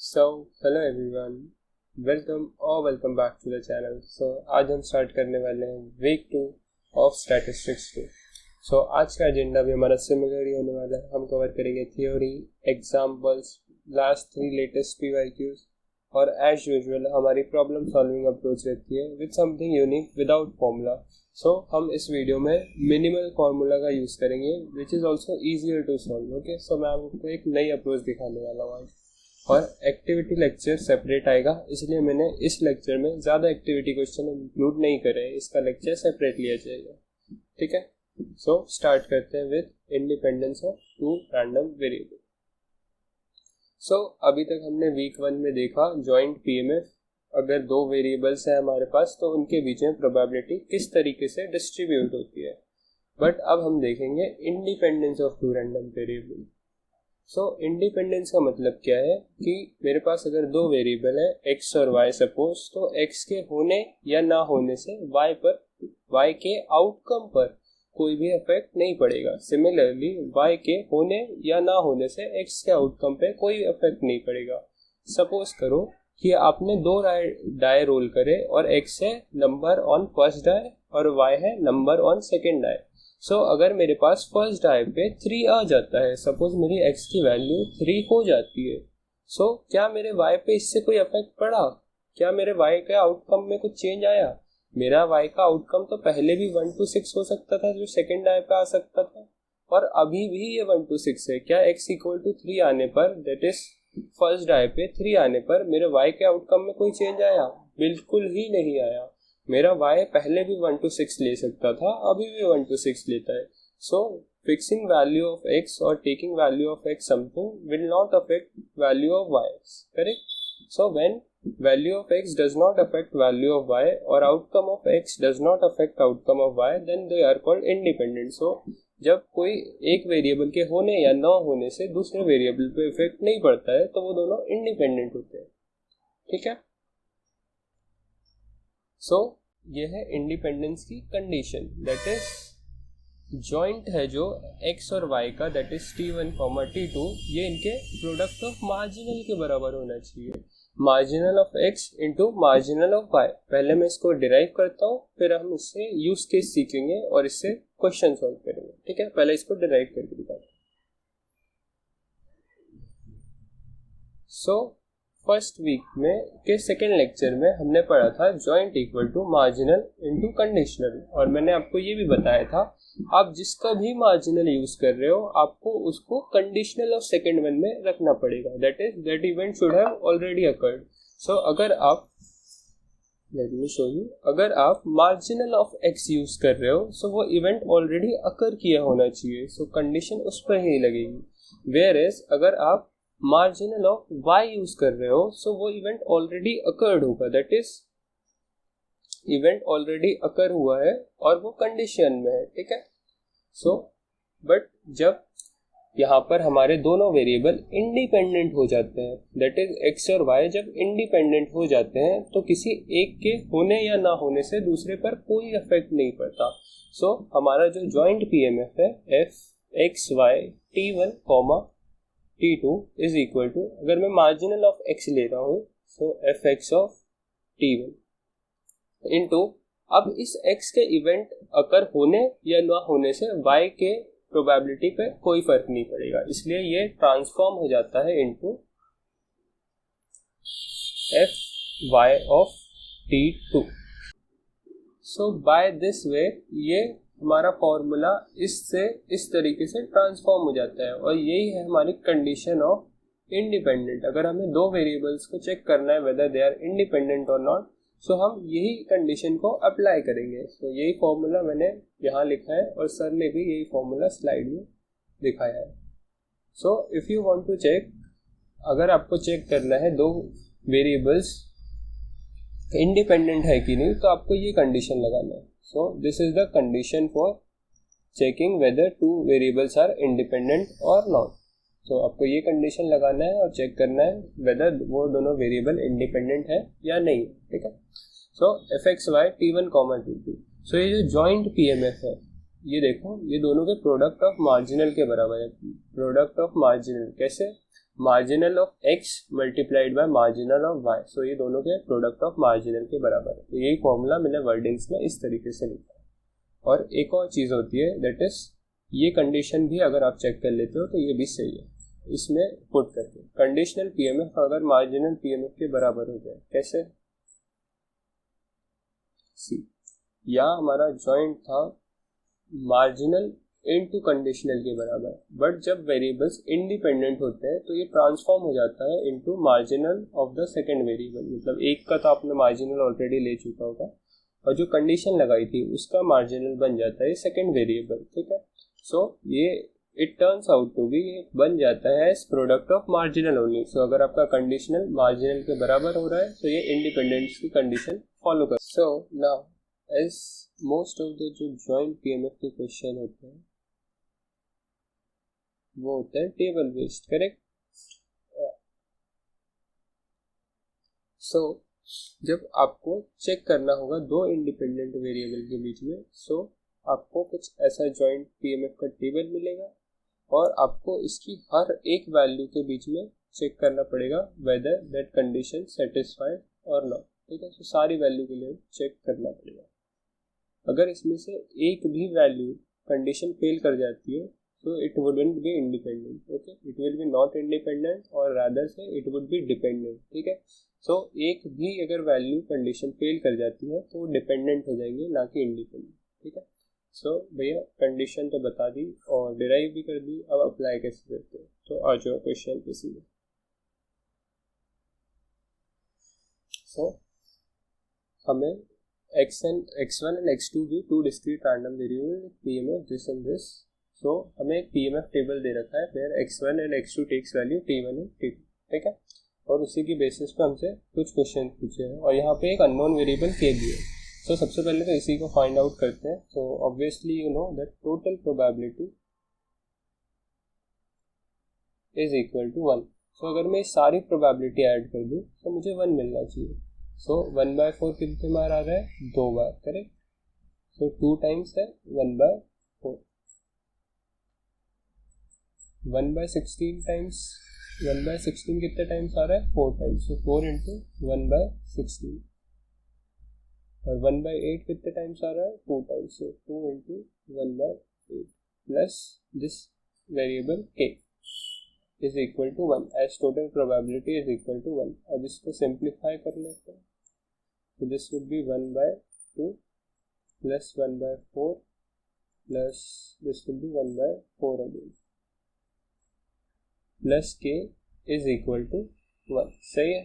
Hello everyone, welcome back to the channel. आज हम start करने वाले हैं वीक 2 ऑफ स्टैटिस्टिक्स 2। आज का एजेंडा भी हमारा सिमिलर ही होने वाला है। हम कवर करेंगे theory, examples, last 3 latest PYQs और एज यूजुअल हमारी प्रॉब्लम सॉल्विंग अप्रोच रहती है with something unique without formula. हम इस वीडियो में मिनिमल फार्मूला का यूज़ करेंगे which is also easier to solve. Okay, मैं आपको एक नई अप्रोच दिखाने वाला हूँ आज। और एक्टिविटी लेक्चर सेपरेट आएगा, इसलिए मैंने इस लेक्चर में ज़्यादा एक्टिविटी क्वेश्चन इंक्लूड नहीं करे, इसका लेक्चर सेपरेट लिया जाएगा। ठीक है, स्टार्ट करते हैं with independence of 2 random variable. अभी तक हमने वीक 1 में देखा जॉइंट पीएमएफ, अगर 2 वेरिएबल्स हैं हमारे पास तो उनके बीच में प्रोबेबिलिटी किस तरीके से डिस्ट्रीब्यूट होती है। बट अब हम देखेंगे independence of 2 random variable. Independence का मतलब क्या है कि मेरे पास अगर 2 वेरिएबल है x और y सपोज, तो x के होने या ना होने से y के आउटकम पर कोई भी इफेक्ट नहीं पड़ेगा। सिमिलरली y के होने या ना होने से x के आउटकम पे कोई इफेक्ट नहीं पड़ेगा। सपोज करो कि आपने 2 डाई रोल करे और x है नंबर ऑन फर्स्ट डाई और y है नंबर ऑन सेकेंड डाई। अगर मेरे पास फर्स्ट डाई पे 3 आ जाता है, सपोज मेरी x की वैल्यू 3 हो जाती है, क्या मेरे y पे इससे कोई इफेक्ट पड़ा? क्या मेरे y के आउटकम में कुछ चेंज आया? मेरा y का आउटकम तो पहले भी 1 to 6 हो सकता था जो सेकेंड डाई पे आ सकता था, और अभी भी ये 1 to 6 है। क्या x इक्वल टू 3 आने पर, दैट इज फर्स्ट डाई पे 3 आने पर मेरे y के आउटकम में कोई चेंज आया? बिल्कुल ही नहीं आया। मेरा y पहले भी 1 to 6 ले सकता था, अभी भी 1 to 6 लेता है। फिक्सिंग वैल्यू ऑफ x और taking value of x something will not affect value of y, correct? When value of x does not affect value of y or outcome of x does not affect outcome of y, then they are called independent. जब कोई एक variable के होने या न होने से दूसरे वेरिएबल पे इफेक्ट नहीं पड़ता है तो वो दोनों इंडिपेंडेंट होते हैं। ठीक है, ये है इंडिपेंडेंस की कंडीशन, दैट इज जॉइंट है जो x और y का, दैट इज t1, t2, ये इनके प्रोडक्ट ऑफ मार्जिनल के बराबर होना चाहिए। Marginal of x into marginal of y। पहले मैं इसको डिराइव करता हूँ, फिर हम इससे यूज केस सीखेंगे और इससे क्वेश्चन सॉल्व करेंगे। ठीक है, पहले इसको डिराइव करके दिखाते हैं। फर्स्ट वीक में के सेकेंड लेक्चर में हमने पढ़ा था joint equal to marginal into conditional, और मैंने आपको ये भी बताया था आप जिसका भी मार्जिनल यूज कर रहे हो आपको उसको कंडीशनल ऑफ सेकेंड वन में रखना पड़ेगा, that is that event should have already occurred. अगर आप लेट मी शो यू, अगर आप मार्जिनल ऑफ x यूज कर रहे हो वो इवेंट ऑलरेडी अकर किया होना चाहिए, कंडीशन उस पर ही लगेगी। वेयर एज अगर आप मार्जिनल ऑफ y यूज कर रहे हो वो इवेंट ऑलरेडी अकर्ड होगा, दैट इज इवेंट ऑलरेडी अकर हुआ है और वो कंडीशन में है। ठीक है, बट जब यहाँ पर हमारे दोनों वेरिएबल इंडिपेंडेंट हो जाते हैं, दैट इज x और y जब इंडिपेंडेंट हो जाते हैं तो किसी एक के होने या ना होने से दूसरे पर कोई इफेक्ट नहीं पड़ता। हमारा जो जॉइंट पीएमएफ है f x y t1, t2 is equal to, अगर मैं मार्जिनल ऑफ x ले रहा हूँ f x of t1 into, अब इस x के इवेंट अकर होने या ना होने से y के प्रोबेबिलिटी पे कोई फर्क नहीं पड़ेगा, इसलिए ये ट्रांसफॉर्म हो जाता है into f y of t2। By this way ये हमारा फॉर्मूला इससे इस तरीके से ट्रांसफॉर्म हो जाता है, और यही है हमारी कंडीशन ऑफ इंडिपेंडेंट। अगर हमें 2 वेरिएबल्स को चेक करना है वेदर दे आर इंडिपेंडेंट और नॉट, हम यही कंडीशन को अप्लाई करेंगे। यही फॉर्मूला मैंने यहाँ लिखा है और सर ने भी यही फॉर्मूला स्लाइड में दिखाया है। If you want to check, अगर आपको चेक करना है 2 वेरिएबल्स इंडिपेंडेंट है कि नहीं, तो आपको ये कंडीशन लगाना है। This is the condition for checking whether 2 variables are independent और नॉट। आपको ये कंडीशन लगाना है और चेक करना है वेदर वो दोनों वेरिएबल इंडिपेंडेंट है या नहीं। ठीक है, F x Y t1, t2। ये जो जॉइंट पीएमएफ है, ये देखो ये दोनों के प्रोडक्ट ऑफ मार्जिनल के बराबर है। प्रोडक्ट ऑफ मार्जिनल कैसे? Marginal of x multiplied by marginal of y, सो ये दोनों के प्रोडक्ट ऑफ मार्जिनल के बराबर है। तो यही फॉर्मूला मैंने वर्डिंग्स में इस तरीके से लिखा है। और एक और चीज़ होती है, दैट इज ये कंडीशन भी अगर आप चेक कर लेते हो तो ये भी सही है, इसमें पुट करके कंडीशनल पीएमएफ अगर मार्जिनल पीएमएफ के बराबर हो जाए, कैसे? सी, या हमारा जॉइंट था मार्जिनल इनटू कंडीशनल के बराबर, बट जब वेरिएबल्स इंडिपेंडेंट होते हैं तो ये ट्रांसफॉर्म हो जाता है into marginal of the second variable. मतलब एक का तो आपने मार्जिनल ऑलरेडी ले चुका होगा, और जो कंडीशन लगाई थी उसका मार्जिनल बन जाता है सेकंड वेरिएबल, ठीक है। सो ये it turns out to be बन जाता है as product of marginal only. So अगर आपका कंडीशनल मार्जिनल के बराबर हो रहा है तो ये इंडिपेंडेंस की कंडीशन फॉलो कर। So now as most of the जो जॉइंट पीएमएफ के क्वेश्चन होते हैं वो होता है टेबल बेस्ड, करेक्ट। सो जब आपको चेक करना होगा दो इंडिपेंडेंट वेरिएबल के बीच में, सो आपको कुछ ऐसा जॉइंट पीएमएफ का टेबल मिलेगा और आपको इसकी हर एक वैल्यू के बीच में चेक करना पड़ेगा वेदर दैट कंडीशन सेटिस्फाइड और नॉट, ठीक है। सो सारी वैल्यू के लिए चेक करना पड़ेगा। अगर इसमें से एक भी वैल्यू कंडीशन फेल कर जाती है तो it wouldn't be independent, okay, it will be not independent और रादर से इट वुड बी डिपेंडेंट, ठीक है। सो एक भी अगर वैल्यू कंडीशन फेल कर जाती है तो वो डिपेंडेंट हो जाएंगे, ना कि इंडिपेंडेंट, ठीक है। सो भैया कंडीशन तो बता दी और डिराइव भी कर दी, अब अप्लाई कैसे करते हैं, तो आ जाओ क्वेश्चन पे सीधे। सो हमें x1 and x2 भी two discrete random variable PMF this and this. So हमें एक पीएमएफ टेबल दे रखा है where x1 and x2 takes value t1 and t2, ठीक है। और उसी की बेसिस पे हमसे कुछ क्वेश्चन पूछे हैं और यहाँ पे एक अननोन वेरिएबल k भी है। सो सबसे पहले तो इसी को फाइंड आउट करते हैं। So obviously you know that total probability is equal to 1। So अगर मैं सारी प्रोबेबिलिटी ऐड कर दूँ तो मुझे 1 मिलना चाहिए। सो 1/4 कितने बार आ रहा है? 2 बार, करेक्ट। सो 2 टाइम्स है 1/4। 1/16 टाइम्स 1/16 कितने टाइम्स आ रहा है? 4 टाइम्स। सो 4 इंटू 1/16। और 1/8 कितने टाइम्स आ रहा है? 2 times. So 2 into 1/8 plus this variable k is equal to 1 as total probability is equal to 1। अब इसको सिंप्लीफाई कर लेते हैं। तो this would be 1/2 plus 1/4 plus this would be 1/4 again plus k is equal to 1। सही है।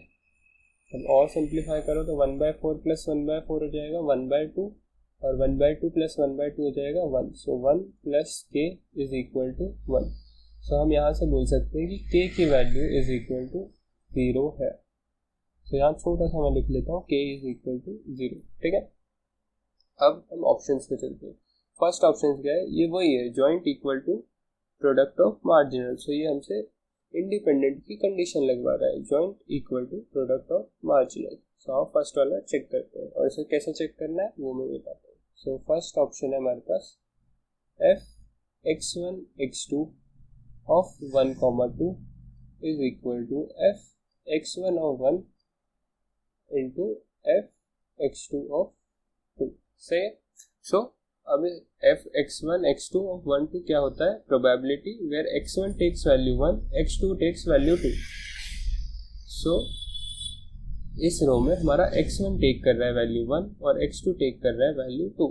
अब और सिंप्लीफाई करो तो 1/4 प्लस 1/4 हो जाएगा 1/2 और 1/2 प्लस 1/2 हो जाएगा 1। So 1 plus k is equal to 1। So हम यहाँ से बोल सकते हैं कि k की वैल्यू इज इक्वल टू 0 है। सो यहाँ छोटा सा मैं लिख लेता हूँ k इज इक्वल टू 0, ठीक है। अब हम ऑप्शंस पे चलते हैं। फर्स्ट ऑप्शन क्या है? ये वही है, joint equal to product of marginal. So ये हमसे इंडिपेंडेंट की कंडीशन लगवा रहा है, joint equal to product of marginal. So आप फर्स्ट वाला चेक करते हैं और इसे कैसे चेक करना है वो मैं बताता हूँ। सो फर्स्ट ऑप्शन है हमारे पास f x1 x2 of 1, 2 is equal to f x1 of 1 into f x2 of 2। सही है। सो अब f x1 x2 of 1, 2 क्या होता है? Probability where x1 takes value 1, x2 takes value 2। So इस रो में हमारा x1 टेक कर रहा है वैल्यू 1 और x2 टेक कर रहा है वैल्यू 2।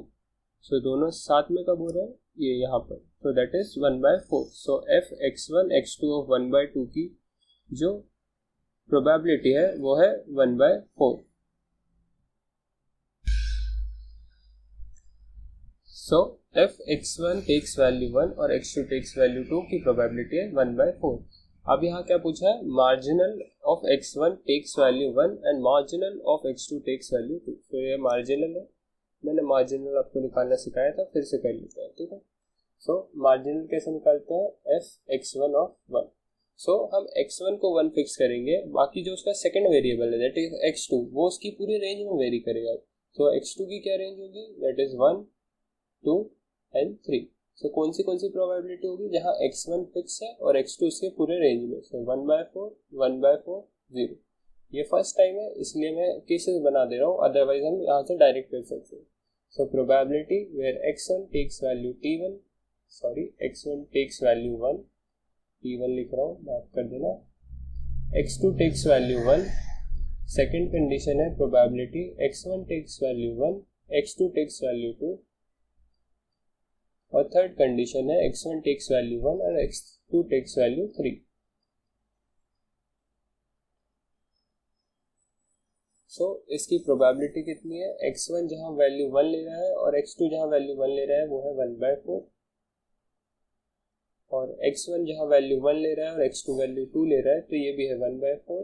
सो दोनों साथ में कब हो रहा है? ये यहाँ पर। So that is 1/4। So f x1 x2 of 1/2 की जो प्रोबेबिलिटी है वो है 1/4। सो f x1 टेक्स वैल्यू 1 और x2 टेक्स वैल्यू 2 की प्रोबेबिलिटी है 1/4। अब यहाँ क्या पूछा है? Marginal of x1 takes value 1 and marginal of x2 takes value 2। तो ये मार्जिनल है, मैंने मार्जिनल आपको निकालना सिखाया था, फिर से कर लेते हैं, ठीक है। सो मार्जिनल कैसे निकालते हैं? f x1 of 1। सो हम x1 को 1 फिक्स करेंगे, बाकी जो उसका सेकंड वेरिएबल है दैट इज x2 वो उसकी पूरी रेंज में वेरी करेगा। तो x2 की क्या रेंज होगी? That is 1, 2 and 3। सो कौन सी प्रोबेबिलिटी होगी जहाँ x1 फिक्स है और x2 उसके पूरे रेंज में. सो 1/4 1/4 0. ये फर्स्ट टाइम है इसलिए मैं केसेस बना दे रहा हूँ, अदरवाइज हम यहाँ से डायरेक्ट कर सकते हैं. So probability where x1 takes value t1, sorry x1 takes value 1, t1 लिख रहा हूँ, माफ कर देना. x2 takes value 1. Second condition है probability x1 takes value 1, x2 takes value 2. और थर्ड कंडीशन है x1 टेक्स वैल्यू 1 और x2 टेक्स वैल्यू 3. सो इसकी प्रोबेबिलिटी कितनी है? x1 जहां वैल्यू 1 ले रहा है और x2 जहां वैल्यू 1 ले रहा है वो है 1/4, और x1 जहां वैल्यू 1 ले रहा है और x2 वैल्यू 2 ले रहा है तो ये भी है 1/4,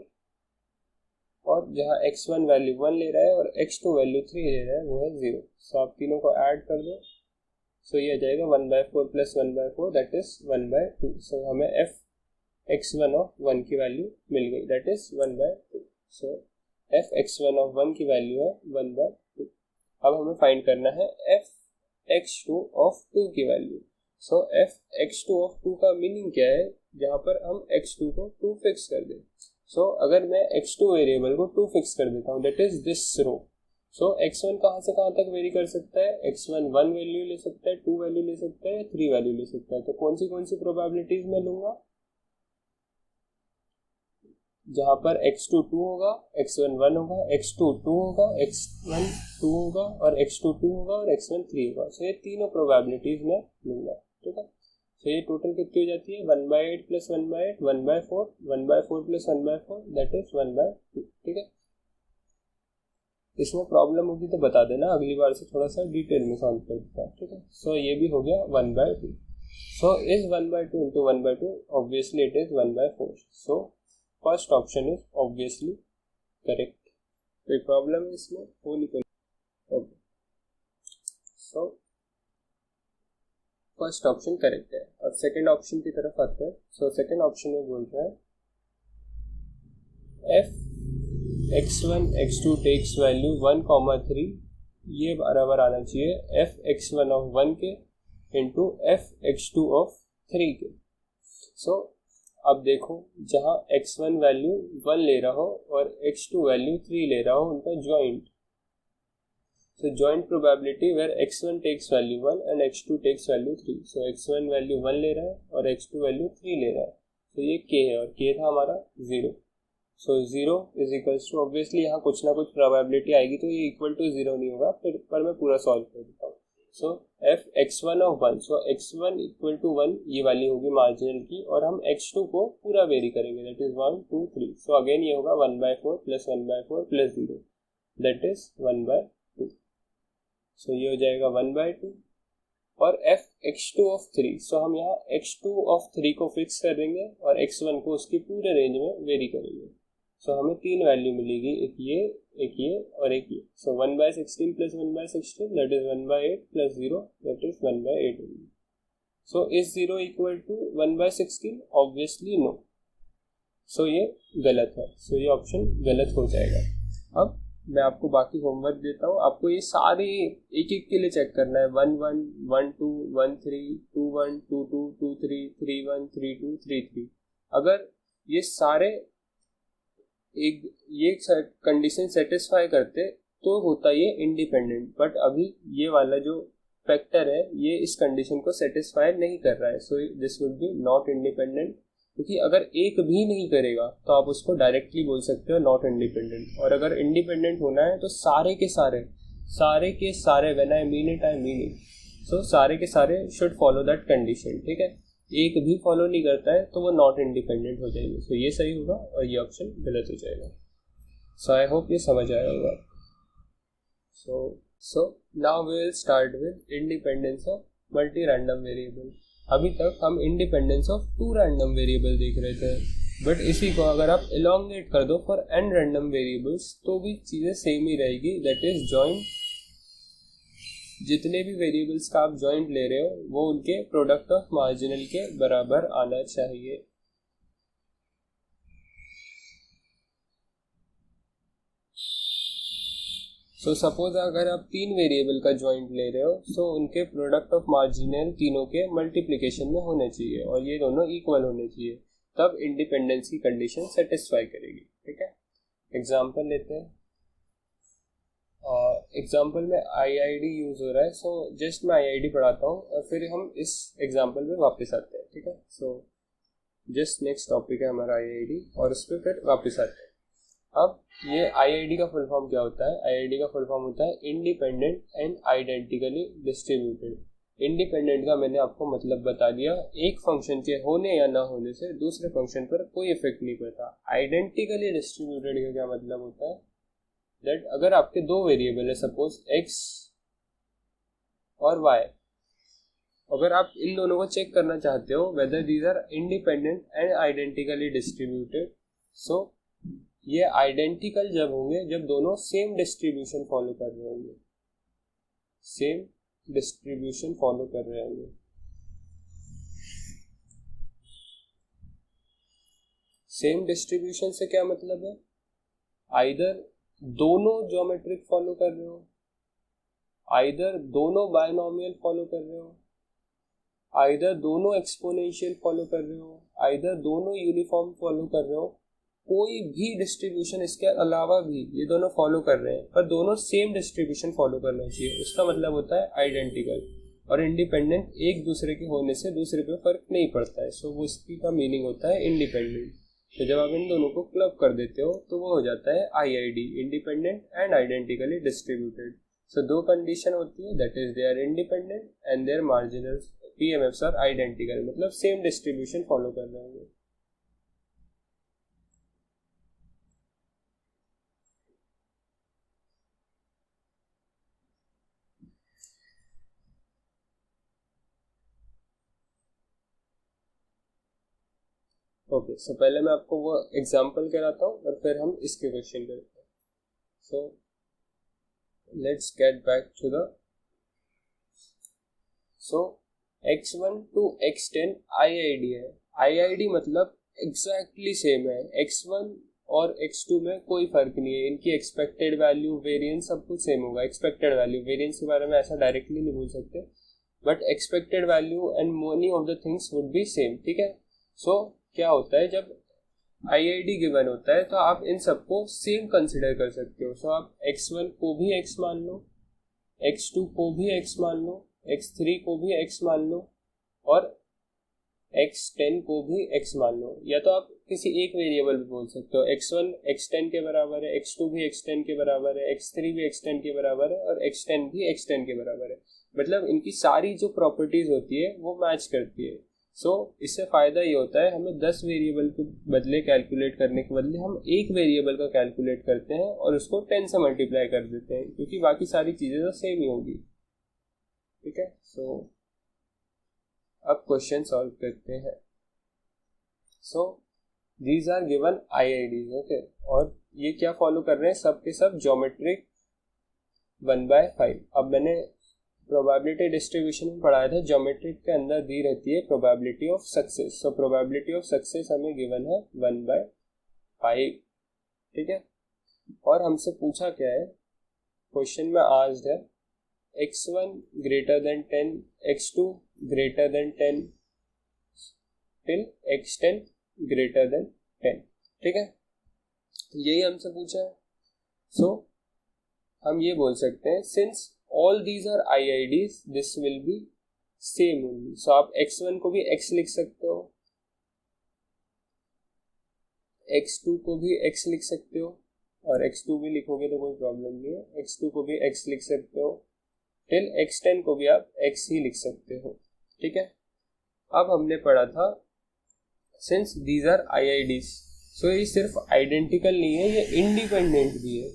और जहां x1 वैल्यू 1 ले रहा है और x2 वैल्यू 3 ले रहा है वो है 0. सो आप तीनों को ऐड कर दो. सो ये आ जाएगा 1/4 प्लस 1/4 दैट इज 1/2. सो हमें f x1 ऑफ 1 की वैल्यू मिल गई that is 1/2. So f x1 of 1 की वैल्यू है 1/2. अब हमें फाइंड करना है f x2 ऑफ 2 की value. So f x2 of 2 का मीनिंग क्या है? जहां पर हम x2 को 2 फिक्स कर दें. सो अगर मैं x2 वेरिएबल को 2 फिक्स कर देता हूँ that is this row. So x1 कहाँ से कहाँ तक वेरी कर सकता है? x1 1 वैल्यू ले सकता है, 2 वैल्यू ले सकता है, 3 वैल्यू ले सकता है. तो कौन सी प्रोबेबिलिटीज में लूंगा? जहां पर x2 2 होगा, x1 1 होगा, x2 2 होगा, x1 2 होगा और x2 2 होगा और x1 3 होगा. सो ये तीनों प्रोबेबिलिटीज में लूंगा. ठीक है. सो ये टोटल कितनी हो जाती है? 1/8 प्लस 1/8 1/4, 1/4 प्लस 1/4 दैट इज 1/2. ठीक है. इसमें प्रॉब्लम होगी तो बता देना, अगली बार से थोड़ा सा डिटेल में सॉल्व कर देता है. ठीक है. सो ये भी हो गया 1/2. So is 1/2 into 1/2 obviously it is 1/4. So first option is obviously correct. कोई प्रॉब्लम है इसमें? हो नहीं. Okay. So first option correct है. और सेकंड ऑप्शन की तरफ आते हैं. सो सेकंड ऑप्शन में बोल रहा है f x1 x2 takes value 1, 3 ये बराबर आना चाहिए f x1 ऑफ 1 के इंटू f x2 ऑफ 3 के. सो अब देखो जहां x1 वैल्यू 1 ले रहा हो और x2 वैल्यू 3 ले रहा हो उनका joint. So joint probability where x1 takes value 1 and x2 takes value 3. So x1 value 1 ले रहा है और x2 वैल्यू 3 ले रहा है. तो ये k है और k था हमारा 0. सो 0 इज इक्वल्स टू, ऑब्वियसली यहाँ कुछ ना कुछ प्रोबेबिलिटी आएगी तो ये इक्वल टू 0 नहीं होगा, पर मैं पूरा सॉल्व कर देता हूँ. So f x1 of 1, so x1 equal to 1 ये वाली होगी मार्जिनल की, और हम x2 को पूरा वेरी करेंगे दैट इज 1 2 3. सो अगेन ये होगा 1/4 प्लस 1/4 प्लस 0 दैट इज 1/2. सो ये हो जाएगा 1/2. और f x2 ऑफ 3, सो हम यहाँ x2 ऑफ 3 को फिक्स कर देंगे और x1 को उसकी पूरे रेंज में वेरी करेंगे. सो हमें 3 वैल्यू मिलेगी, एक ये और एक ये. So 1/16 plus 1/16 that is 1/8 plus 0 that is 1/8. So is 0 equal to 1/16? Obviously no. So ये गलत है. सो ये ऑप्शन गलत हो जाएगा. अब मैं आपको बाकी होमवर्क देता हूँ. आपको ये सारे एक एक के लिए चेक करना है. 1 1 1 2 1 3 2 1 2 2 2 3 3 1 3 2 3 3. अगर ये सारे ये कंडीशन सेटिस्फाई करते तो होता ये इंडिपेंडेंट, बट अभी ये वाला जो फैक्टर है ये इस कंडीशन को सेटिस्फाई नहीं कर रहा है. So this would B not independent, क्योंकि अगर एक भी नहीं करेगा तो आप उसको डायरेक्टली बोल सकते हो नॉट इंडिपेंडेंट. और अगर इंडिपेंडेंट होना है तो सारे के सारे व्हेन आई मीन इट, सो सारे के सारे शुड फॉलो दैट कंडीशन. ठीक है. एक भी फॉलो नहीं करता है तो वो नॉट इंडिपेंडेंट हो जाएंगे. सो ये सही होगा और ये ऑप्शन गलत हो जाएगा. सो आई होप ये समझ आया होगा. So now we will start with independence of multi random variable. अभी तक हम इंडिपेंडेंस ऑफ 2 रैंडम वेरिएबल देख रहे थे, बट इसी को अगर आप एलोंगेट कर दो फॉर n रैंडम वेरिएबल्स तो भी चीज़ें सेम ही रहेगी. दैट इज जॉइंट, जितने भी वेरिएबल्स का आप जॉइंट ले रहे हो वो उनके प्रोडक्ट ऑफ मार्जिनल के बराबर आना चाहिए. सो सपोज अगर आप 3 वेरिएबल का जॉइंट ले रहे हो, सो उनके प्रोडक्ट ऑफ मार्जिनल तीनों के मल्टीप्लिकेशन में होने चाहिए और ये दोनों इक्वल होने चाहिए, तब इंडिपेंडेंस की कंडीशन सेटिस्फाई करेगी। ठीक है, एग्जाम्पल लेते हैं। एग्जाम्पल में IID यूज हो रहा है, सो जस्ट मैं IID पढ़ाता हूँ और फिर हम इस एग्जाम्पल में वापस आते हैं। ठीक है, सो जस्ट नेक्स्ट टॉपिक है हमारा IID और उस पर फिर वापस आते हैं। अब ये IID का फुल फॉर्म क्या होता है? IID का फुल फॉर्म होता है independent and identically distributed. Independent का मैंने आपको मतलब बता दिया, एक फंक्शन के होने या ना होने से दूसरे फंक्शन पर कोई इफेक्ट नहीं पड़ता। आइडेंटिकली डिस्ट्रीब्यूटेड का क्या मतलब होता है? दैट अगर आपके दो वेरिएबल है, सपोज x और y, अगर आप इन दोनों को चेक करना चाहते हो whether these are independent and identically distributed, so ये आइडेंटिकल जब होंगे जब दोनों सेम डिस्ट्रीब्यूशन फॉलो कर रहे होंगे, सेम डिस्ट्रीब्यूशन फॉलो कर रहे होंगे। सेम डिस्ट्रीब्यूशन से क्या मतलब है? आइदर दोनों ज्योमेट्रिक फॉलो कर रहे हो, आइदर दोनों बायनॉमियल फॉलो कर रहे हो, आइदर दोनों एक्सपोनेंशियल फॉलो कर रहे हो, आइदर दोनों यूनिफॉर्म फॉलो कर रहे हो, कोई भी डिस्ट्रीब्यूशन इसके अलावा भी ये दोनों फॉलो कर रहे हैं पर दोनों सेम डिस्ट्रीब्यूशन फॉलो करना चाहिए, उसका मतलब होता है आइडेंटिकल। और इंडिपेंडेंट एक दूसरे के होने से दूसरे पे फर्क नहीं पड़ता है, सो वो इसकी का मीनिंग होता है इंडिपेंडेंट। तो जब आप इन दोनों को क्लब कर देते हो तो वो हो जाता है IID, independent and identically distributed. So दो कंडीशन होती है, that is they are independent and their marginal PMFs are identical, मतलब सेम डिस्ट्रीब्यूशन फॉलो कर रहे होंगे। ओके, सो पहले मैं आपको वो एग्जांपल कराता हूँ और फिर हम इसके क्वेश्चन करते हैं। So let's get back to the x1 to x10 IID है। IID मतलब एग्जैक्टली सेम है, x1 और x2 में कोई फर्क नहीं है, इनकी एक्सपेक्टेड वैल्यू वेरिएंस सब कुछ सेम होगा। एक्सपेक्टेड वैल्यू वेरिएंस के बारे में ऐसा डायरेक्टली नहीं बोल सकते, but expected value and money of the things would be same. ठीक है, सो क्या होता है जब IID गिवन होता है तो आप इन सबको सेम कंसिडर कर सकते हो। सो आप x1 को भी x मान लो, x2 को भी x मान लो, x3 को भी x मान लो और x10 को भी x मान लो। या तो आप किसी एक वेरिएबल भी बोल सकते हो, x1 x10 के बराबर है, x2 भी x10 के बराबर है, x3 भी x10 के बराबर है और x10 भी x10 के बराबर है। मतलब इनकी सारी जो प्रॉपर्टीज होती है वो मैच करती है। सो इससे फायदा ये होता है, हमें 10 वेरिएबल के बदले कैलकुलेट करने के बदले हम एक वेरिएबल का कैलकुलेट करते हैं और उसको 10 से मल्टीप्लाई कर देते हैं, क्योंकि बाकी सारी चीजें तो सेम ही होगी। ठीक है, सो अब क्वेश्चन सॉल्व करते हैं। So these are given IIDs, okay, और ये क्या फॉलो कर रहे हैं? सब के सब ज्योमेट्रिक 1/5। अब मैंने प्रोबेबिलिटी डिस्ट्रीब्यूशन में पढ़ाया था, ज्योमेट्रिक के अंदर दी रहती है probability of success. So probability of success हमें गिवन है 1/5। ठीक है, और हमसे पूछा क्या है क्वेश्चन में? आस्क्ड है x1 greater than 10, x2 greater than 10 till x10 greater than 10। ठीक है, यही हमसे पूछा है। सो हम ये बोल सकते हैं since all these are IIDs, this will be same only। so आप x1 को भी x लिख सकते हो, x2 को भी x लिख सकते हो और x2 भी लिखोगे तो कोई प्रॉब्लम नहीं है, x2 को भी x लिख सकते हो, टिल x10 को भी आप x ही लिख सकते हो। ठीक है, अब हमने पढ़ा था सिंस दीज आर IIDs, सो ये सिर्फ आइडेंटिकल नहीं है, ये इंडिपेंडेंट भी है।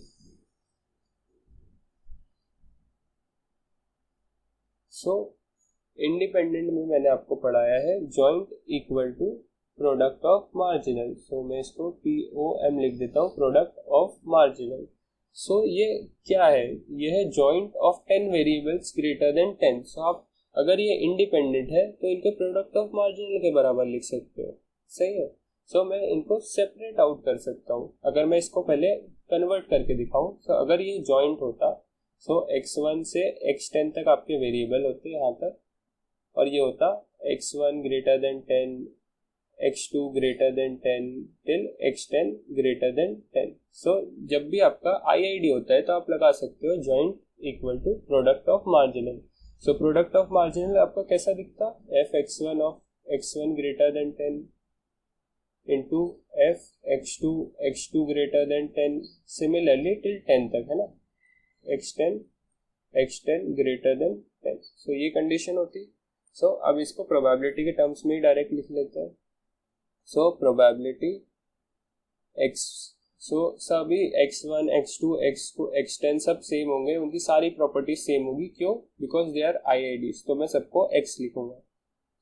सो इंडिपेंडेंट में मैंने आपको पढ़ाया है joint equal to product of marginal. So मैं इसको POM लिख देता हूँ, प्रोडक्ट ऑफ मार्जिनल। सो ये क्या है? ये है joint of 10 variables greater than 10। सो आप अगर ये इंडिपेंडेंट है तो इनके प्रोडक्ट ऑफ मार्जिनल के बराबर लिख सकते हो, सही है। सो मैं इनको सेपरेट आउट कर सकता हूँ। अगर मैं इसको पहले कन्वर्ट करके दिखाऊं, तो अगर ये जॉइंट होता सो x1 से x10 तक आपके वेरिएबल होते यहाँ तक, और ये होता x1 greater than 10, x2 greater than 10 till x10 greater than 10। सो जब भी आपका IID होता है तो आप लगा सकते हो joint equal to product of marginal. So product of marginal आपका कैसा दिखता, f x1 of x1 greater than 10 into f x2 greater than 10 similarly till 10 तक, है ना, x10 ग्रेटर देन 10। सो ये कंडीशन होती। सो अब इसको प्रोबेबिलिटी के टर्म्स में ही डायरेक्ट लिख लेते हैं। सो प्रोबेबिलिटी x, सो सभी x1 x2 x10 सब सेम होंगे, उनकी सारी प्रॉपर्टीज सेम होगी। क्यों? बिकॉज दे आर IIDs, तो मैं सबको x लिखूंगा।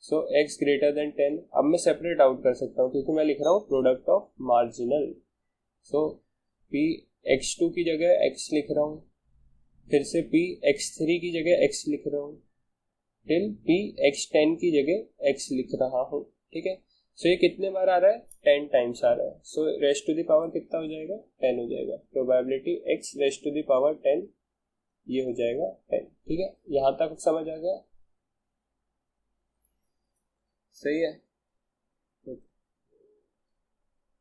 सो x ग्रेटर देन 10, अब मैं सेपरेट आउट कर सकता हूँ क्योंकि मैं लिख रहा हूँ product of marginal. So p x2 की जगह x लिख रहा हूँ, फिर से p x3 की जगह x लिख रहा हूँ, टिल p x10 की जगह x लिख रहा हूँ। ठीक है, सो ये कितने बार आ रहा है, 10 टाइम्स आ रहा है। So raised to the power कितना हो जाएगा, 10 हो जाएगा। Probability x raised to the power 10, ये हो जाएगा 10। ठीक है, यहाँ तक समझ आ गया, सही है।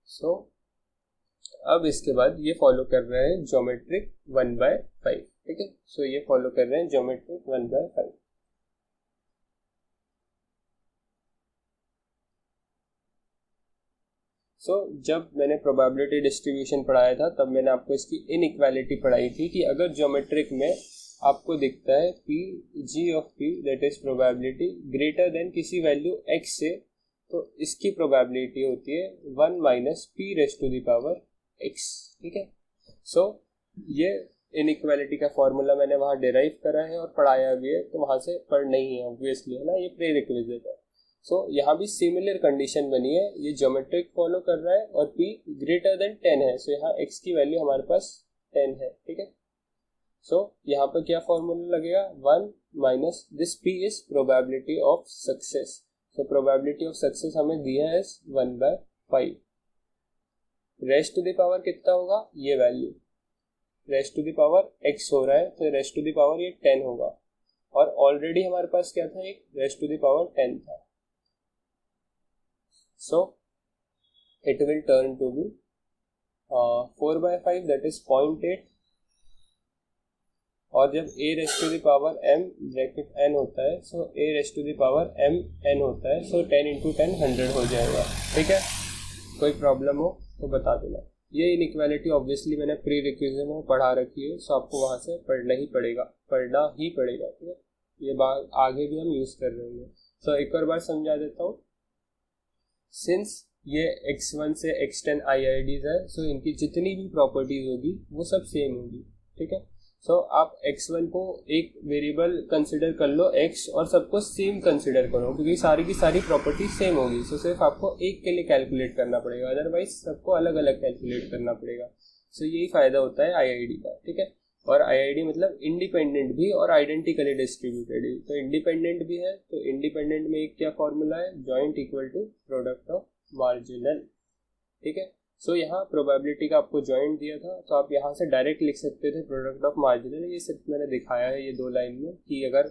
सो अब इसके बाद ये फॉलो कर रहे हैं ज्योमेट्रिक 1/5। ठीक है, सो ये फॉलो कर रहे हैं ज्योमेट्रिक 1/5। सो जब मैंने प्रोबेबिलिटी डिस्ट्रीब्यूशन पढ़ाया था तब मैंने आपको इसकी इनइक्वालिटी पढ़ाई थी कि अगर ज्योमेट्रिक में आपको दिखता है p g of p that is probability greater than किसी वैल्यू x से, तो इसकी प्रोबेबिलिटी होती है 1 minus p raise to the power x। ठीक है, सो ये इनइक्वालिटी का फॉर्मूला मैंने वहाँ डिराइव करा है और पढ़ाया भी है, तो वहाँ से पढ़ नहीं है ऑब्वियसली, है ना, ये प्रीरिक्विजिट है। सो यहाँ भी सिमिलर कंडीशन बनी है, ये ज्योमेट्रिक फॉलो कर रहा है और p ग्रेटर देन 10 है। सो यहाँ x की वैल्यू हमारे पास 10 है। ठीक है, सो यहाँ पर क्या फॉर्मूला लगेगा, 1 minus this p is probability of success. So probability of success हमें दिया है 1/5। रेस्ट टू द पावर कितना होगा, ये value raised to the power x हो रहा है, तो रेस्ट टू द पावर ये 10 होगा, और ऑलरेडी हमारे पास क्या था, एक रेस्ट टू द पावर 10 था। So it will turn to be 4/5 that is 0.8, और जब a raised to the power m bracket n होता है, so a raised to the power m n होता है, so 10 into 10 100 हो जाएगा। ठीक है, कोई प्रॉब्लम हो तो बता देना। ये इनइक्वालिटी ऑब्वियसली मैंने प्री रिक्विजिट में पढ़ा रखी है, सो आपको वहाँ से पढ़ना ही पड़ेगा। ठीक है, ये बात आगे भी हम यूज़ कर रहे हैं। सो एक और बार समझा देता हूँ। सिंस ये x1 से x10 IIDs है, सो इनकी जितनी भी प्रॉपर्टीज होगी वो सब सेम होगी। ठीक है, सो आप x1 को एक वेरिएबल कंसिडर कर लो x, और सबको सेम कंसिडर करो क्योंकि सारी की सारी प्रॉपर्टीज सेम होगी। सो सिर्फ आपको एक के लिए कैलकुलेट करना पड़ेगा, अदरवाइज सबको अलग अलग कैलकुलेट करना पड़ेगा। सो यही फायदा होता है IID का। ठीक है, और IID मतलब इंडिपेंडेंट भी और आइडेंटिकली डिस्ट्रीब्यूटेड भी। तो इंडिपेंडेंट भी है, तो इंडिपेंडेंट में एक क्या फॉर्मूला है, joint equal to product of marginal. ठीक है, सो यहाँ प्रोबेबिलिटी का आपको जॉइंट दिया था, तो आप यहाँ से डायरेक्ट लिख सकते थे प्रोडक्ट ऑफ मार्जिनल। ये सिर्फ मैंने दिखाया है ये 2 लाइन में कि अगर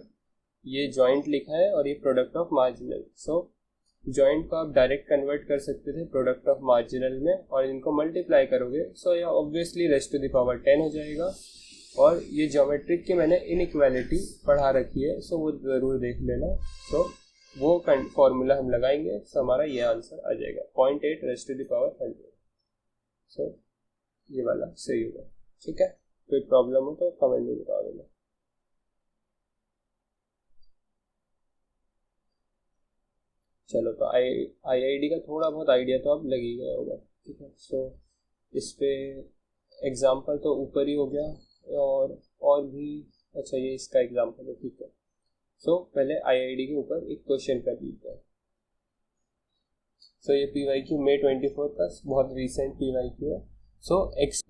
ये जॉइंट लिखा है और ये product of marginal, so joint को आप डायरेक्ट कन्वर्ट कर सकते थे प्रोडक्ट ऑफ मार्जिनल में, और इनको मल्टीप्लाई करोगे, सो ये obviously raise to the power 10 हो जाएगा। और ये ज्योमेट्रिक की मैंने इनइक्वालिटी पढ़ा रखी है, सो वो ज़रूर देख लेना। सो वो फॉर्मूला हम लगाएंगे, सो हमारा ये आंसर आ जाएगा 0.8 रेज़ टू द पावर 100। सो ये वाला सही होगा। ठीक है, कोई प्रॉब्लम हो तो कमेंट में बता देना। चलो, तो IID का थोड़ा बहुत आइडिया तो अब लग ही गया होगा। ठीक है, सो इस पे एग्जाम्पल तो ऊपर ही हो गया, और भी अच्छा ये इसका एग्जाम्पल है। ठीक है, सो पहले IID के ऊपर एक क्वेश्चन कर लेते हैं। सो ये PYQ May 24 का बहुत रिसेंट PYQ है। So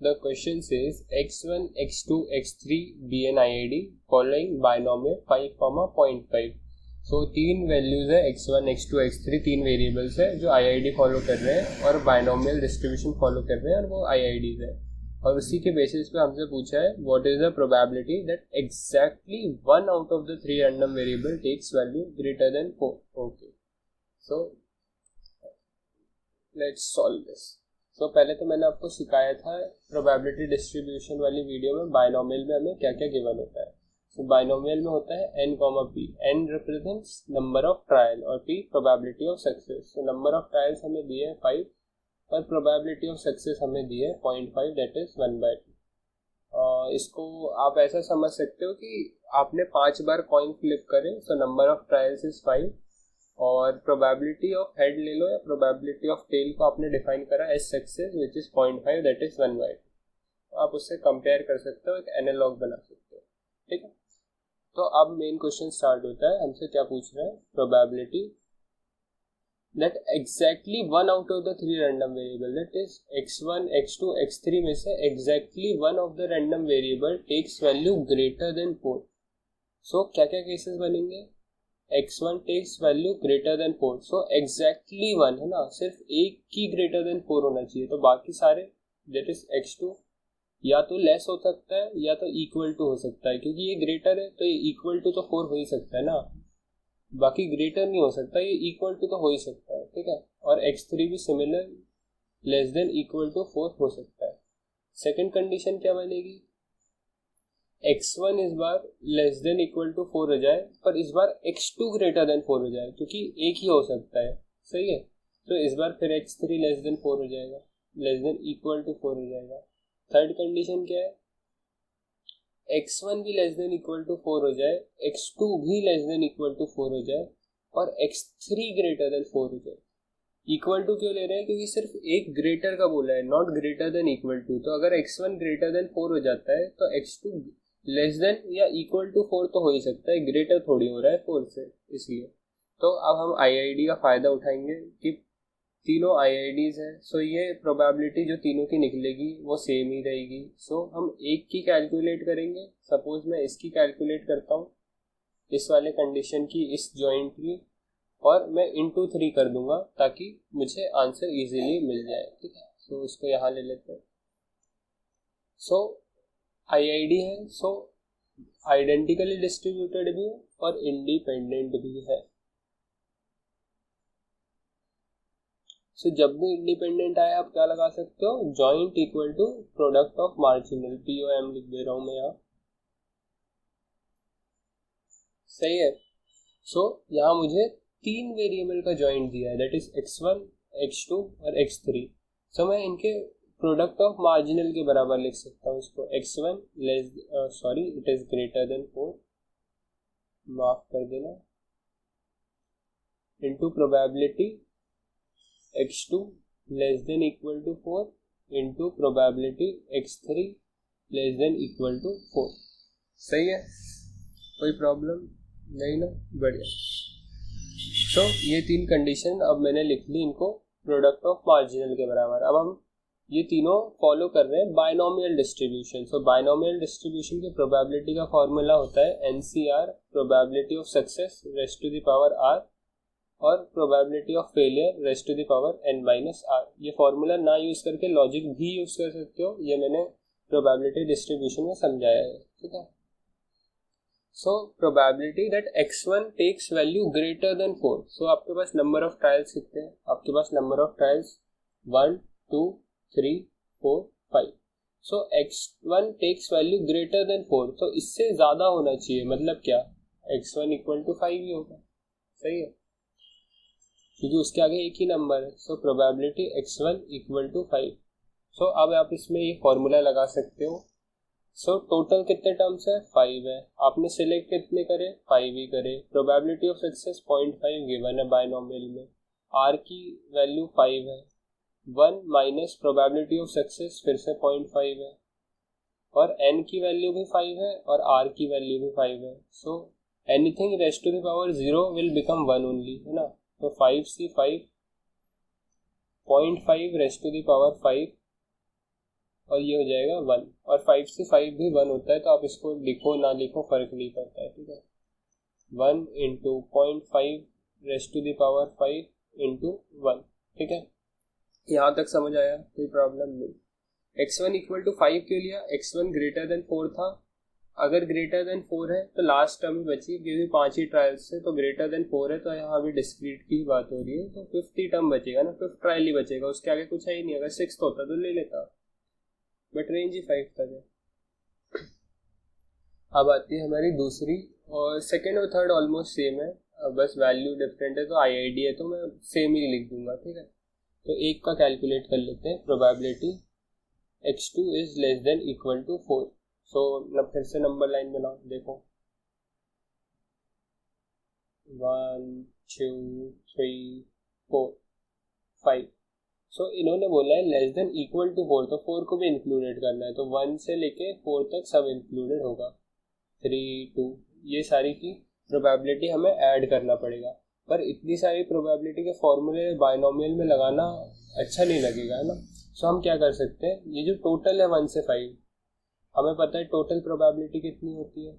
the question says x1 x2 x3 be an IID following binomial 5,0.5। So 3 values है x1 x2 x3, 3 वेरिएबल्स है जो IID फॉलो कर रहे हैं और बाइनोमियल डिस्ट्रीब्यूशन फॉलो कर रहे हैं, और वो IIDs है। और उसी के बेसिस पे हमसे पूछा है what is the probability that exactly 1 out of the 3 random variable takes value greater than 4. Okay, so let's solve this. So पहले तो मैंने आपको सिखाया था प्रोबेबिलिटी डिस्ट्रीब्यूशन वाली वीडियो में बाइनोमियल में हमें क्या क्या गिवन होता है. सो बाइनोमियल में होता है n, p. n represents number of trial और p probability of success. So number of trials हमें दिए है 5 और प्रोबेबिलिटी ऑफ सक्सेस हमें दी है 0.5, दैट इज 1/2. इसको आप ऐसा समझ सकते हो कि आपने 5 बार कॉइन फ्लिप करे, so number of trials is 5 और प्रोबेबिलिटी ऑफ हेड ले लो या प्रोबेबिलिटी ऑफ टेल को आपने डिफाइन करा as success which is 0.5, that is 1/2. आप उससे कंपेयर कर सकते हो, एक एनालॉग बना सकते हो. ठीक है, तो अब मेन क्वेश्चन स्टार्ट होता है. हमसे क्या पूछ रहा है, probability that exactly 1 out of the 3 random variable, that is x1, x2, x3 में से exactly 1 of the random variable takes value greater than 4. So क्या क्या cases बनेंगे, x1 takes value greater than 4, so exactly 1 है ना, सिर्फ एक की greater than 4 होना चाहिए, तो बाकी सारे that is x2 या तो लेस हो सकता है या तो इक्वल टू हो सकता है, क्योंकि ये ग्रेटर है तो ये इक्वल टू तो 4 हो ही सकता है ना, बाकी ग्रेटर नहीं हो सकता, ये इक्वल टू तो हो ही सकता है. ठीक है, और x3 भी similar less than equal to 4 हो सकता है. सेकंड कंडीशन क्या बनेगी, x1 इस बार लेस देन इक्वल टू 4 हो जाए पर इस बार x2 ग्रेटर देन 4 हो जाए, क्योंकि एक ही हो सकता है. सही है, तो इस बार फिर x3 लेस देन 4 हो जाएगा, लेस देन इक्वल टू 4 हो जाएगा. थर्ड कंडीशन क्या है, x1 भी लेस देन इक्वल टू 4 हो जाए, x2 भी लेस देन इक्वल टू 4 हो जाए और x3 ग्रेटर देन 4 हो जाए. इक्वल टू क्यों ले रहे हैं, क्योंकि सिर्फ एक ग्रेटर का बोला है, not greater than equal to. तो अगर x1 ग्रेटर देन 4 हो जाता है तो x2 लेस देन या इक्वल टू 4 तो हो ही सकता है, ग्रेटर थोड़ी हो रहा है 4 से, इसलिए. तो अब हम IID का फायदा उठाएंगे कि तीनों IIDs है, सो ये प्रोबेबिलिटी जो तीनों की निकलेगी वो सेम ही रहेगी. सो हम एक की कैलकुलेट करेंगे, सपोज मैं इसकी कैलकुलेट करता हूँ, इस वाले कंडीशन की, इस जॉइंट की, और मैं इंटू 3 कर दूंगा ताकि मुझे आंसर इजीली मिल जाए. ठीक है, सो इसको यहाँ ले लेते हैं. सो IID है, सो आइडेंटिकली डिस्ट्रीब्यूटेड भी है और इंडिपेंडेंट भी है. सो जब भी इंडिपेंडेंट आए आप क्या लगा सकते हो, joint equal to product of marginal, POM लिख दे रहा हूं मैं यहाँ. सही है, सो यहाँ मुझे 3 वेरिएबल का जॉइंट दिया है, दैट इज x1, x2 और x3. सो मैं इनके प्रोडक्ट ऑफ मार्जिनल के बराबर लिख सकता हूँ इसको, x1 it is greater than 4, माफ कर देना, into probability x2 less than equal to 4 into probability x3 less than equal to 4. सही है, कोई प्रॉब्लम नहीं ना, बढ़िया. तो ये 3 कंडीशन अब मैंने लिख ली, इनको प्रोडक्ट ऑफ मार्जिनल के बराबर. अब हम ये तीनों फॉलो कर रहे हैं binomial distribution. So binomial distribution की प्रोबेबिलिटी का फॉर्मूला होता है NCR, probability of success raised to the power R, और probability of failure raised to the power n-r. ये फॉर्मूला ना यूज करके लॉजिक भी यूज कर सकते हो, ये मैंने प्रोबेबिलिटी डिस्ट्रीब्यूशन में समझाया है. ठीक है, so probability that x1 takes value greater than 4. So आपके पास नंबर ऑफ ट्रायल्स कितने हैं, आपके पास number of trials 1, 2, 3, 4, 5. So x1 takes value greater than 4, तो इससे ज्यादा होना चाहिए, मतलब क्या, x1 इक्वल टू 5 ही होगा. सही है, क्योंकि उसके आगे एक ही नंबर है. So probability x1 equal to 5. So अब आप इसमें ये फॉर्मूला लगा सकते हो. सो टोटल कितने टर्म्स है, 5 है. आपने सिलेक्ट कितने करे, 5 ही करे. प्रोबेबिलिटी ऑफ सक्सेस 0.5 गिवन है बाइनोमियल में, R की वैल्यू 5 है, 1 माइनस प्रोबेबिलिटी ऑफ सक्सेस फिर से 0.5 है, और n की वैल्यू भी 5 है और R की वैल्यू भी 5 है. So anything raised to the power 0 will become 1 only, है ना. तो 5 0.5 रेस्ट टू द पावर 5 और ये हो जाएगा 1, और 5 से 5 भी 1 होता है, तो आप इसको लिखो ना लिखो फर्क नहीं पड़ता है. ठीक है, 1 into 0.5 raised to the power 5 into 1. ठीक है, यहाँ तक समझ आया, कोई प्रॉब्लम नहीं. x1 इक्वल टू 5 क्यों लिया, x1 ग्रेटर देन 4 था, अगर ग्रेटर देन 4 है तो लास्ट टर्म बची क्योंकि 5 ही ट्रायल्स से, तो ग्रेटर देन 4 है तो यहाँ भी डिस्क्रीट की बात हो रही है, तो 5th ही टर्म बचेगा ना, 5th ट्रायल ही बचेगा, उसके आगे कुछ है ही नहीं। अगर 6th होता तो ले लेता, बट रेंज ही 5 तक है। अब आती है हमारी दूसरी, और सेकेंड और थर्ड ऑलमोस्ट सेम है, बस वैल्यू डिफरेंट है, तो IID है तो मैं सेम ही लिख दूंगा, ठीक है। तो एक का कैलकुलेट कर लेते हैं, probability x2 is less than equal to 4। So फिर से नंबर लाइन बनाओ, देखो 1 2 3 4 5। सो इन्होंने बोला है लेस देन इक्वल टू 4, तो 4 को भी इंक्लूडेड करना है, तो 1 से लेके 4 तक सब इंक्लूडेड होगा। 3 2 ये सारी की प्रोबेबिलिटी हमें ऐड करना पड़ेगा, पर इतनी सारी प्रोबेबिलिटी के फॉर्मूले बाइनोमियल में लगाना अच्छा नहीं लगेगा, है ना। सो हम क्या कर सकते हैं, ये जो टोटल है 1 से 5, हमें पता है टोटल प्रोबेबिलिटी कितनी होती है,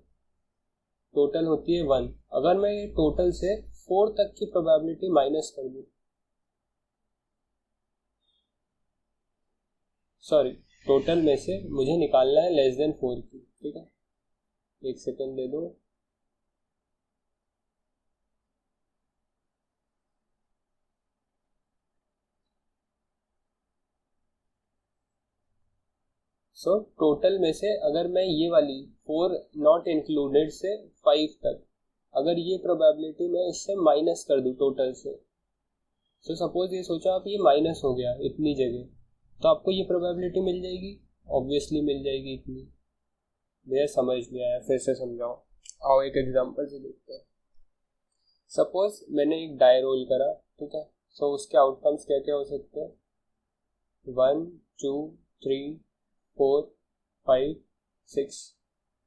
टोटल होती है 1। अगर मैं ये टोटल से 4 तक की प्रोबेबिलिटी माइनस कर दूं, सॉरी टोटल में से मुझे निकालना है लेस देन 4 की, ठीक है। एक सेकेंड दे दो। सो टोटल में से अगर मैं ये वाली 4 नॉट इंक्लूडेड से 5 तक, अगर ये प्रोबेबिलिटी मैं इससे माइनस कर दूं टोटल से, सो सपोज ये सोचा आप ये माइनस हो गया इतनी जगह, तो आपको ये प्रोबेबिलिटी मिल जाएगी, ऑब्वियसली मिल जाएगी इतनी। भैया समझ में आया, फिर से समझाओ, आओ एक एग्जांपल से देखते हैं। सपोज मैंने एक डाई रोल करा, ठीक है। सो उसके आउटकम्स क्या क्या हो सकते हैं, 1 2 3 4 5 6,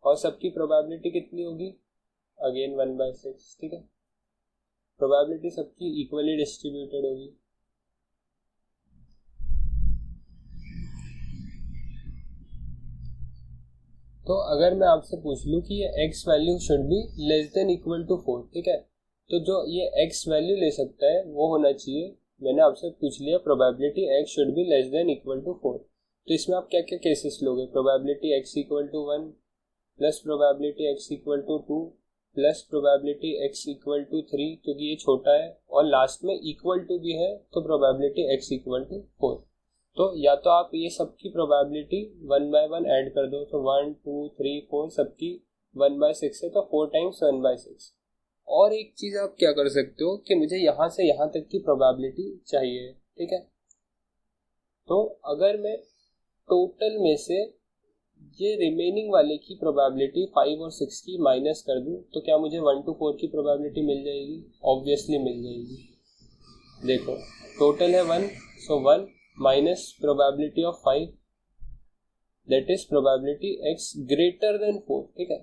और सबकी प्रोबेबिलिटी कितनी होगी, अगेन 1/6, ठीक है। प्रोबेबिलिटी सबकी इक्वली डिस्ट्रीब्यूटेड होगी। तो अगर मैं आपसे पूछ लूं कि ये x value should be less than equal to 4, ठीक है, तो जो ये x वैल्यू ले सकता है वो होना चाहिए, मैंने आपसे पूछ लिया probability x should be less than equal to 4, तो इसमें आप क्या क्या केसेस लोगे, probability x equal to 1 plus probability x equal to 2 plus probability x equal to 3 क्योंकि ये छोटा है, और लास्ट में इक्वल टू भी है तो प्रोबेबिलिटी x इक्वल टू 4। तो या तो आप ये सबकी प्रोबेबिलिटी 1 बाय 1 ऐड कर दो, तो 1 2 3 4 सबकी 1/6 है, तो 4 टाइम्स 1/6। और एक चीज आप क्या कर सकते हो कि मुझे यहाँ से यहाँ तक की प्रोबेबिलिटी चाहिए, ठीक है। तो अगर मैं टोटल में से ये रिमेनिंग वाले की प्रोबेबिलिटी 5 और 6 की माइनस कर दूं, तो क्या मुझे 1 to 4 की प्रोबेबिलिटी मिल जाएगी, ऑब्वियसली मिल जाएगी। देखो टोटल है 1, so 1 minus probability of 5, that is probability x greater than 4, ठीक है।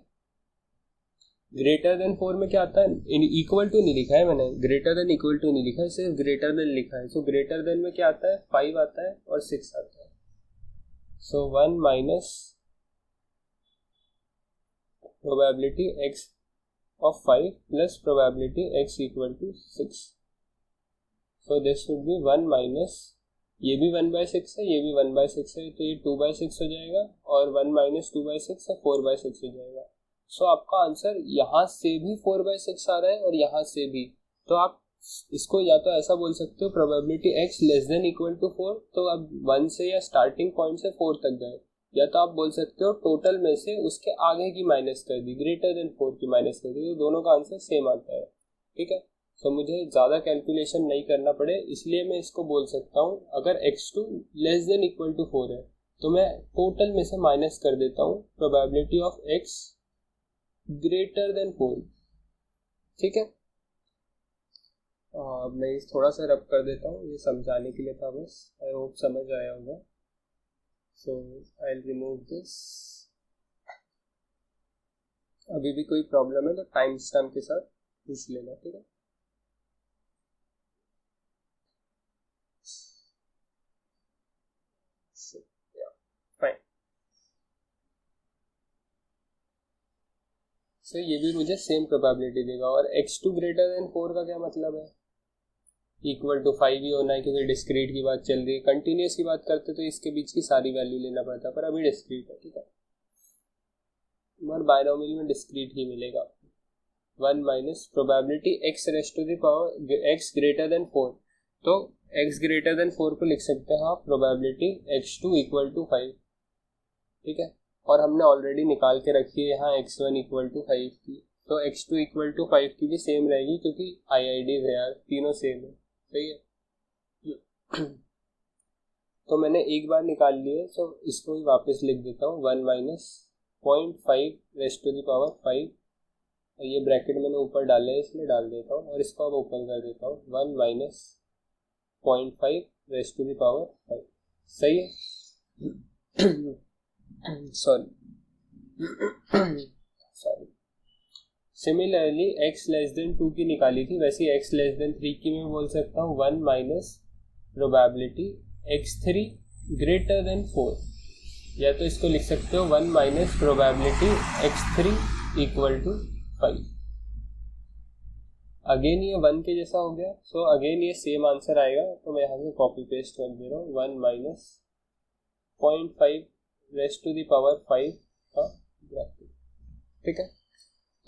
ग्रेटर देन 4 में क्या आता है, इक्वल टू नहीं लिखा है मैंने, ग्रेटर देन इक्वल टू नहीं लिखा है, सिर्फ ग्रेटर देन लिखा है। सो ग्रेटर देन में क्या आता है, 5 आता है और 6 आता है। So 1 minus probability x of 5 plus probability x equal to 6. So this would be 1 minus, ये भी 1/6 है, ये भी 1/6 है, तो ये 2/6 हो जाएगा, और 1 minus 2/6 है 4/6 हो जाएगा। सो आपका आंसर यहाँ से भी 4/6 आ रहा है और यहाँ से भी, तो आप इसको या तो ऐसा बोल सकते हो probability x less than equal to 4, तो अब 1 से या स्टार्टिंग पॉइंट से 4 तक गए, या तो आप बोल सकते हो टोटल में से उसके आगे की माइनस कर दी, ग्रेटर देन 4 की माइनस कर दी, तो दोनों का आंसर सेम आता है, ठीक है। तो मुझे ज़्यादा कैलकुलेशन नहीं करना पड़े, इसलिए मैं इसको बोल सकता हूँ अगर x2 less than equal to 4 है तो मैं टोटल में से माइनस कर देता हूँ probability of x greater than 4, ठीक है। मैं इस थोड़ा सा रब कर देता हूँ, ये समझाने के लिए था बस, आई होप समझ आया होगा। सो आई विल रिमूव दिस। अभी भी कोई प्रॉब्लम है तो टाइम स्टैम्प के साथ पूछ लेना, ठीक है। फाइन। सो ये भी मुझे सेम प्रोबेबिलिटी देगा, और x2 ग्रेटर देन 4 का क्या मतलब है, इक्वल टू 5 ही होना है क्योंकि डिस्क्रीट की बात चल रही है। कंटिन्यूस की बात करते तो इसके बीच की सारी वैल्यू लेना पड़ता, पर अभी डिस्क्रीट है, ठीक है। और बायनोमियल में डिस्क्रीट ही मिलेगा। 1 minus probability x raised to the power x greater than 4, तो x ग्रेटर देन 4 को लिख सकते हैं आप प्रोबेबिलिटी x2 इक्वल टू 5, ठीक है। और हमने ऑलरेडी निकाल के रखी है यहाँ x1 इक्वल टू 5 की, तो x2 इक्वल टू 5 की भी सेम रहेगी क्योंकि IIDs है यार, तीनों सेम है, सही है। तो मैंने एक बार निकाल लिए, तो इसको ही वापस लिख देता हूँ। 1 minus 0.5 raised to the power 5, ये ब्रैकेट मैंने ऊपर डाले हैं इसलिए डाल देता हूँ, और इसको अब ओपन कर देता हूँ। 1 minus 0.5 raised to the power 5, सही है। Sorry. Similarly x less than 2 की निकाली थी, वैसे ही x लेस देन 3 की मैं बोल सकता हूँ 1 minus probability x3 greater than 4, या तो इसको लिख सकते हो 1 minus probability x3 equal to 5। Again ये 1 के जैसा हो गया, सो अगेन ये सेम आंसर आएगा, तो मैं यहाँ से कॉपी पेस्ट कर दे रहा हूँ। 1 minus 0.5 raised to the power 5 का ब्रैकेट, ठीक है।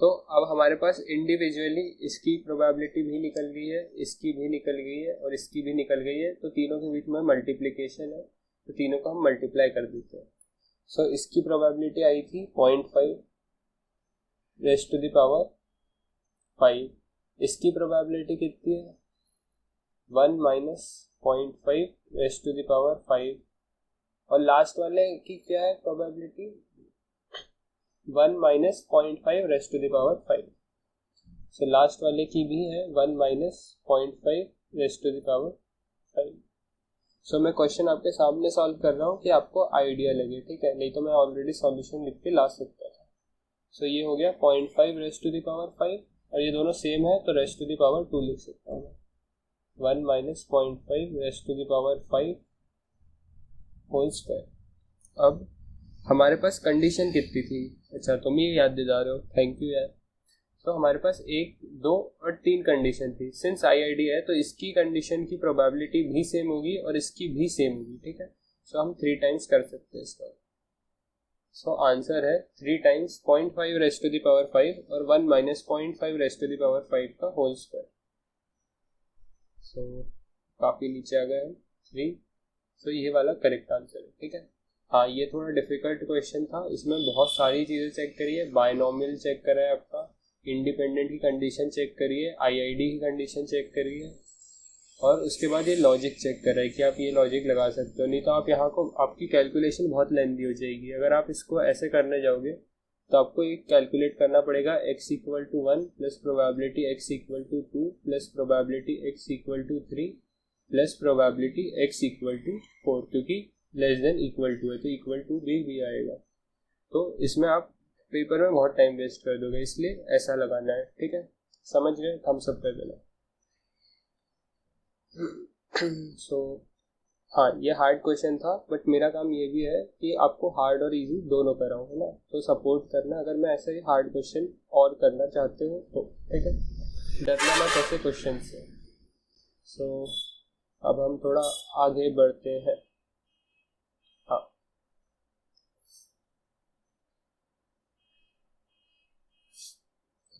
तो अब हमारे पास इंडिविजुअली इसकी प्रोबेबिलिटी भी निकल गई है, इसकी भी निकल गई है और इसकी भी निकल गई है, तो तीनों के बीच में मल्टीप्लिकेशन है, तो तीनों को हम मल्टीप्लाई कर देते हैं। सो इसकी प्रोबेबिलिटी आई थी 0.5 रेज़ टू द पावर 5, इसकी प्रोबेबिलिटी कितनी है 1 minus 0.5 raised to the power 5, और लास्ट वाले की क्या है probability 1 minus 0.5 raised to the power 5। So last वाले की भी है 1 minus 0.5 raised to the power 5। So मैं क्वेश्चन आपके सामने सॉल्व कर रहा हूँ कि आपको आइडिया लगे, ठीक है, नहीं तो मैं ऑलरेडी सॉल्यूशन लिख के ला सकता था। सो ये हो गया 0.5 रेज़ टू द पावर 5, और ये दोनों सेम है तो रेज़ टू द पावर 2 लिख सकता हूँ। 1 minus 0.5 raised to the power 5 whole square. अब हमारे पास कंडीशन कितनी थी, अच्छा तुम ये याद दिला रहे हो, थैंक यू यार। तो हमारे पास 1, 2 और 3 कंडीशन थी। सिंस IID है तो इसकी कंडीशन की प्रोबेबिलिटी भी सेम होगी और इसकी भी सेम होगी, ठीक है। सो हम 3 टाइम्स कर सकते हैं इसका। सो आंसर है 3 times 0.5 raised to the power 5 और 1 minus 0.5 raised to the power 5 का होल स्क्वायर। सो काफ़ी नीचे आ गए हम 3, तो ये वाला करेक्ट आंसर है, ठीक है। हाँ, ये थोड़ा डिफिकल्ट क्वेश्चन था, इसमें बहुत सारी चीज़ें चेक करिए, बायनोमियल चेक करा है आपका, इंडिपेंडेंट की कंडीशन चेक करिए, IID की कंडीशन चेक करिए, और उसके बाद ये लॉजिक चेक करा है कि आप ये लॉजिक लगा सकते हो, नहीं तो आप यहाँ को आपकी कैलकुलेशन बहुत लेंदी हो जाएगी। अगर आप इसको ऐसे करने जाओगे तो आपको एक कैलकुलेट करना पड़ेगा x equal to 1 plus probability x equal to 2 plus probability x equal to 3 plus probability x equal to 4, क्योंकि लेस देन इक्वल टू है तो इक्वल टू भी आएगा। तो इसमें आप पेपर में बहुत टाइम वेस्ट कर दोगे, इसलिए ऐसा लगाना है, ठीक है, समझ गए, थम्स अप कर देना। सो हाँ, ये हार्ड क्वेश्चन था, बट मेरा काम ये भी है कि आपको हार्ड और इजी दोनों कराऊँ, है ना, तो सपोर्ट करना अगर मैं ऐसे ही हार्ड क्वेश्चन और करना चाहते हो तो, ठीक है, डरना मत ऐसे क्वेश्चन से। सो अब हम थोड़ा आगे बढ़ते हैं। हाँ,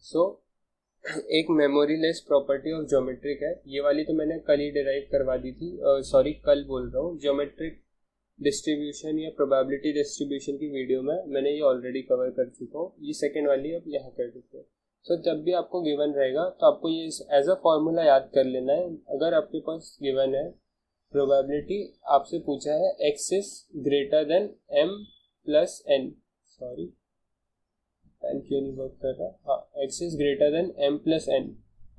सो एक मेमोरीलेस प्रॉपर्टी ऑफ ज्योमेट्रिक है, ये वाली तो मैंने कल ही डिराइव करवा दी थी, सॉरी कल बोल रहा हूँ, ज्योमेट्रिक डिस्ट्रीब्यूशन या प्रोबेबिलिटी डिस्ट्रीब्यूशन की वीडियो में मैंने ये ऑलरेडी कवर कर चुका हूँ, ये सेकेंड वाली अब यहाँ कर देते हैं। सो जब भी आपको गिवन रहेगा तो आपको ये एज अ फॉर्मूला याद कर लेना है। अगर आपके पास गिवन है प्रोबेबिलिटी, आपसे पूछा है x is greater than m plus n, sorry pen क्यों नहीं वर्क कर रहा, हाँ, x is greater than m plus n,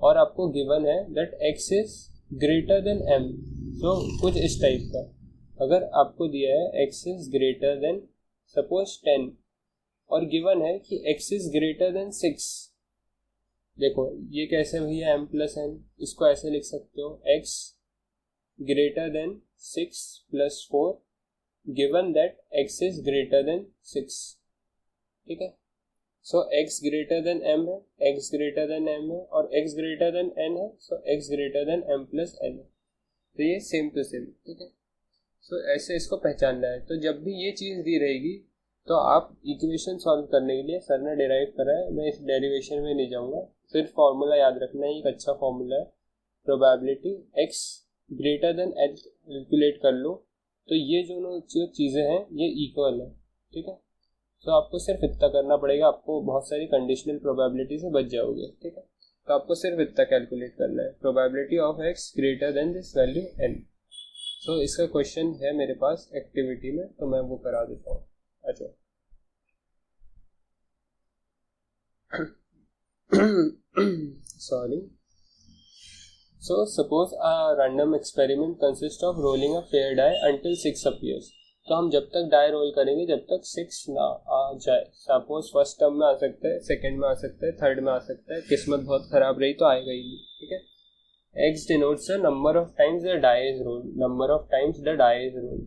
और आपको गिवन है that x is greater than m, तो कुछ इस टाइप का। अगर आपको दिया है x is greater then suppose 10 और गिवन है कि x इज ग्रेटर देन 6, देखो ये कैसे भैया m प्लस n, इसको ऐसे लिख सकते हो x greater then 6 plus 4 given that x is greater then 6, ठीक है। So x greater than m है, x ग्रेटर देन m है और x ग्रेटर देन n है, so x greater than m plus n है। तो ये सेम टू सेम, ठीक है। सो ऐसे इसको पहचानना है। तो जब भी ये चीज़ दी रहेगी तो आप इक्वेशन सॉल्व करने के लिए, सर ने डेराइव करा है, मैं इस डेरिवेशन में नहीं जाऊँगा, सिर्फ फार्मूला याद रखना है, एक अच्छा फार्मूला है। Probability x greater then n calculate कर लो तो ये जो चीज़ें हैं ये इक्वल है, ठीक है। तो आपको सिर्फ इतना करना पड़ेगा, आपको बहुत सारी कंडीशनल प्रोबेबिलिटी से बच जाओगे, ठीक है। तो आपको सिर्फ इतना कैलकुलेट करना है, probability of x greater then this value n। सो इसका क्वेश्चन है मेरे पास एक्टिविटी में, तो मैं वो करा देता हूँ। अच्छा sorry. So suppose a random experiment consists of rolling a fair die until 6 appears. तो हम जब तक डाई रोल करेंगे जब तक 6 ना आ जाए। सपोज फर्स्ट टर्म में आ सकता है, सेकंड में आ सकता है, थर्ड में आ सकता है, किस्मत बहुत खराब रही तो आएगा ही नहीं, ठीक है। X denotes the number of times the die is rolled. Number of times the die is rolled.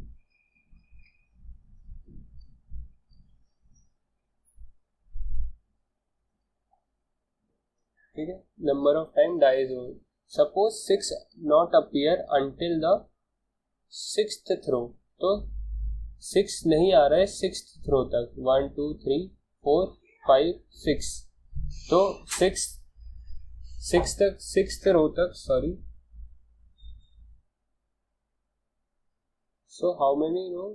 ठीक है, number of time die is rolled. Suppose 6 not appear until the 6th throw. तो 6 नहीं आ रहा है 6th थ्रो तक, 1 2 3 4 5 6, तो 6th row तक, sorry. So how many row,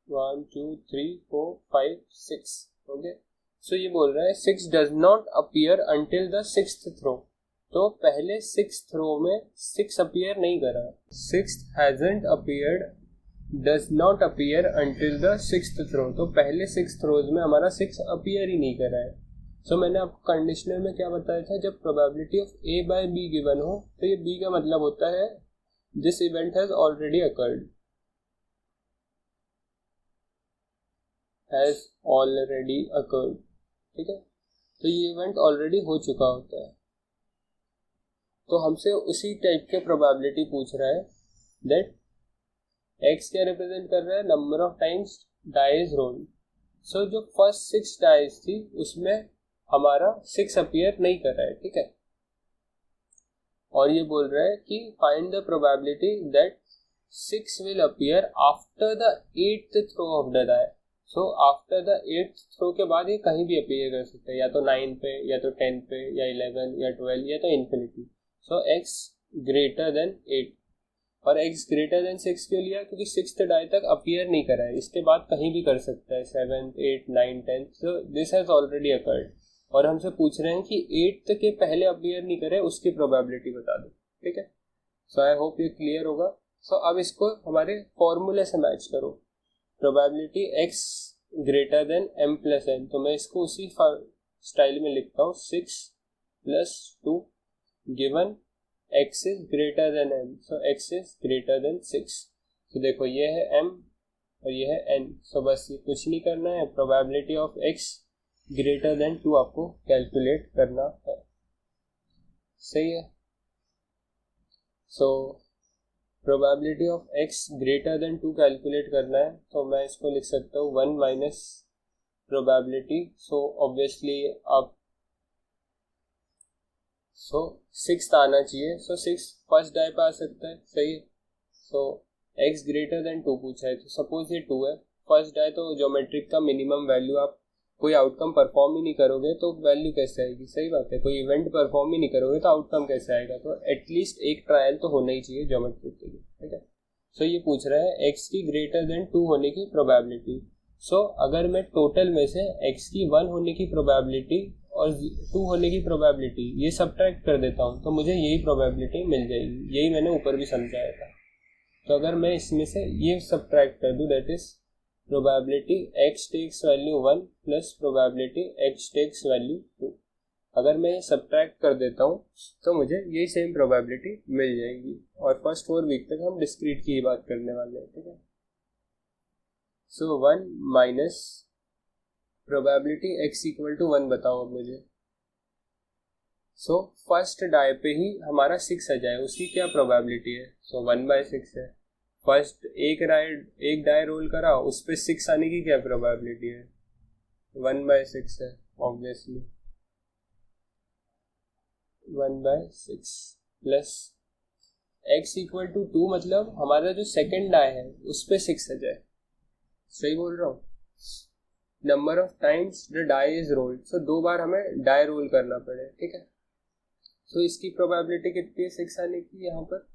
1 2 3 4 5 6, okay. So ये बोल रहा है 6 does not appear until the 6th throw. तो पहले 6th थ्रो में 6 अपीयर नहीं करा, 6th hasn't appeared, does not appear until the 6th throw. तो पहले 6 थ्रोज में हमारा 6 अपीयर ही नहीं करा है। सो मैंने आपको कंडीशनल में क्या बताया था, जब probability of a by b given हो तो ये b का मतलब होता है this event has already occurred, has already occurred, ठीक है। तो ये इवेंट ऑलरेडी हो चुका होता है। तो हमसे उसी टाइप के प्रोबेबिलिटी पूछ रहा है दैट x क्या रिप्रेजेंट कर रहा है, number of times dice rolled. So जो फर्स्ट 6 डाइज थी उसमें हमारा 6 अपीयर नहीं कर रहा है, ठीक है। और ये बोल रहा है कि find the probability that 6 will appear after the 8th throw of the die. So after the 8th throw के बाद ये कहीं भी अपीयर कर सकता है, या तो 9 पे, या तो 10 पे, या 11, या 12, या तो इन्फिनिटी। सो x ग्रेटर देन 8, और x ग्रेटर देन 6 क्यों लिया, क्योंकि 6th डाई तक अपीयर नहीं करा है, इसके बाद कहीं भी कर सकता है, 7th 8 9 10। So this has already occurred. और हमसे पूछ रहे हैं कि 8th के पहले अपीयर नहीं करे, उसकी प्रोबेबिलिटी बता दो, ठीक है। सो आई होप ये क्लियर होगा। सो अब इसको हमारे फॉर्मूले से मैच करो, probability x greater than m plus n। तो मैं इसको उसी स्टाइल में लिखता हूँ, 6 plus 2 given x is greater than m, so x is greater then 6। तो देखो ये है m और ये है n। सो बस ये कुछ नहीं करना है, probability of x greater then 2 आपको कैलकुलेट करना है, सही है। So probability of x greater then 2 calculate करना है, तो मैं इसको लिख सकता हूँ 1 माइनस प्रोबेबिलिटी। सो ऑब्वियसली अब 6th आना चाहिए, सो 6 फर्स्ट डाई पे आ सकता है, सही है। सो x ग्रेटर देन 2 पूछा है, तो सपोज ये 2 है फर्स्ट डाई, तो ज्योमेट्रिक का मिनिमम वैल्यू, आप कोई आउटकम परफॉर्म ही नहीं करोगे तो वैल्यू कैसे आएगी, सही बात है। कोई इवेंट परफॉर्म ही नहीं करोगे तो आउटकम कैसे आएगा, तो एटलीस्ट एक ट्रायल तो होना ही चाहिए ज्योमेट्रिक के लिए, ठीक है। सो ये पूछ रहा है x की ग्रेटर देन 2 होने की प्रोबेबिलिटी। सो अगर मैं टोटल में से x की 1 होने की प्रोबेबिलिटी और 2 होने की प्रोबेबिलिटी ये सब्ट्रैक्ट कर देता हूँ तो मुझे यही प्रोबेबिलिटी मिल जाएगी, यही मैंने ऊपर भी समझाया था। तो अगर मैं इसमें से ये सब्ट्रैक्ट कर दूँ, that is probability x takes value 1 plus probability x takes value 2। अगर मैं ये सब्ट्रैक्ट कर देता हूँ तो मुझे यही सेम प्रोबेबिलिटी मिल जाएगी। और फर्स्ट 4 वीक तक हम डिस्क्रीट की ही बात करने वाले हैं, ठीक है। So 1 minus probability x equal to 1 बताओ अब मुझे। सो फर्स्ट डाई पे ही हमारा 6 आ जाए, उसकी क्या प्रोबेबिलिटी है, सो 1/6 है। फर्स्ट एक डाई रोल करा, उस पर 6 आने की क्या प्रोबेबिलिटी है, 1/6 है। Obviously 1/6 plus x equal to 2, मतलब हमारा जो सेकेंड डाई है उस पे 6 आ जाए। सही बोल रहा हूँ? Number of times the die is rolled, so 2 बार हमें डाई रोल करना पड़े, ठीक है। सो इसकी प्रोबेबिलिटी कितनी है 6 आने की? यहाँ पर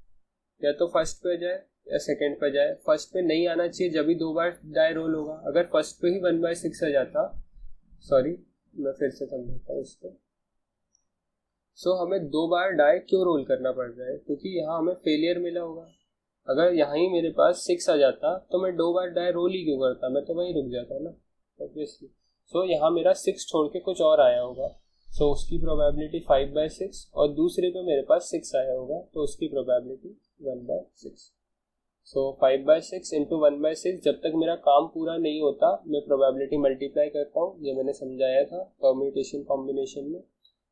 या तो फर्स्ट पे जाए या सेकंड पे जाए। फर्स्ट पे नहीं आना चाहिए, जब भी 2 बार डाई रोल होगा। अगर फर्स्ट पे ही 1/6 आ जाता, सॉरी मैं फिर से समझाता हूँ इसको। सो हमें 2 बार डाई क्यों रोल करना पड़ रहा है? क्योंकि यहाँ हमें फेलियर मिला होगा। अगर यहाँ ही मेरे पास 6 आ जाता तो मैं 2 बार डाई रोल ही क्यों करता, मैं तो वहीं रुक जाता ना, ऑब्वियसली। सो यहाँ मेरा 6 छोड़ के कुछ और आया होगा, सो उसकी प्रोबेबिलिटी 5/6, और दूसरे पे मेरे पास 6 आया होगा तो उसकी प्रोबेबिलिटी 1/6। सो 5/6 इंटू 1/6, जब तक मेरा काम पूरा नहीं होता मैं प्रोबेबिलिटी मल्टीप्लाई करता हूँ, ये मैंने समझाया था परम्यूटेशन कॉम्बिनेशन में।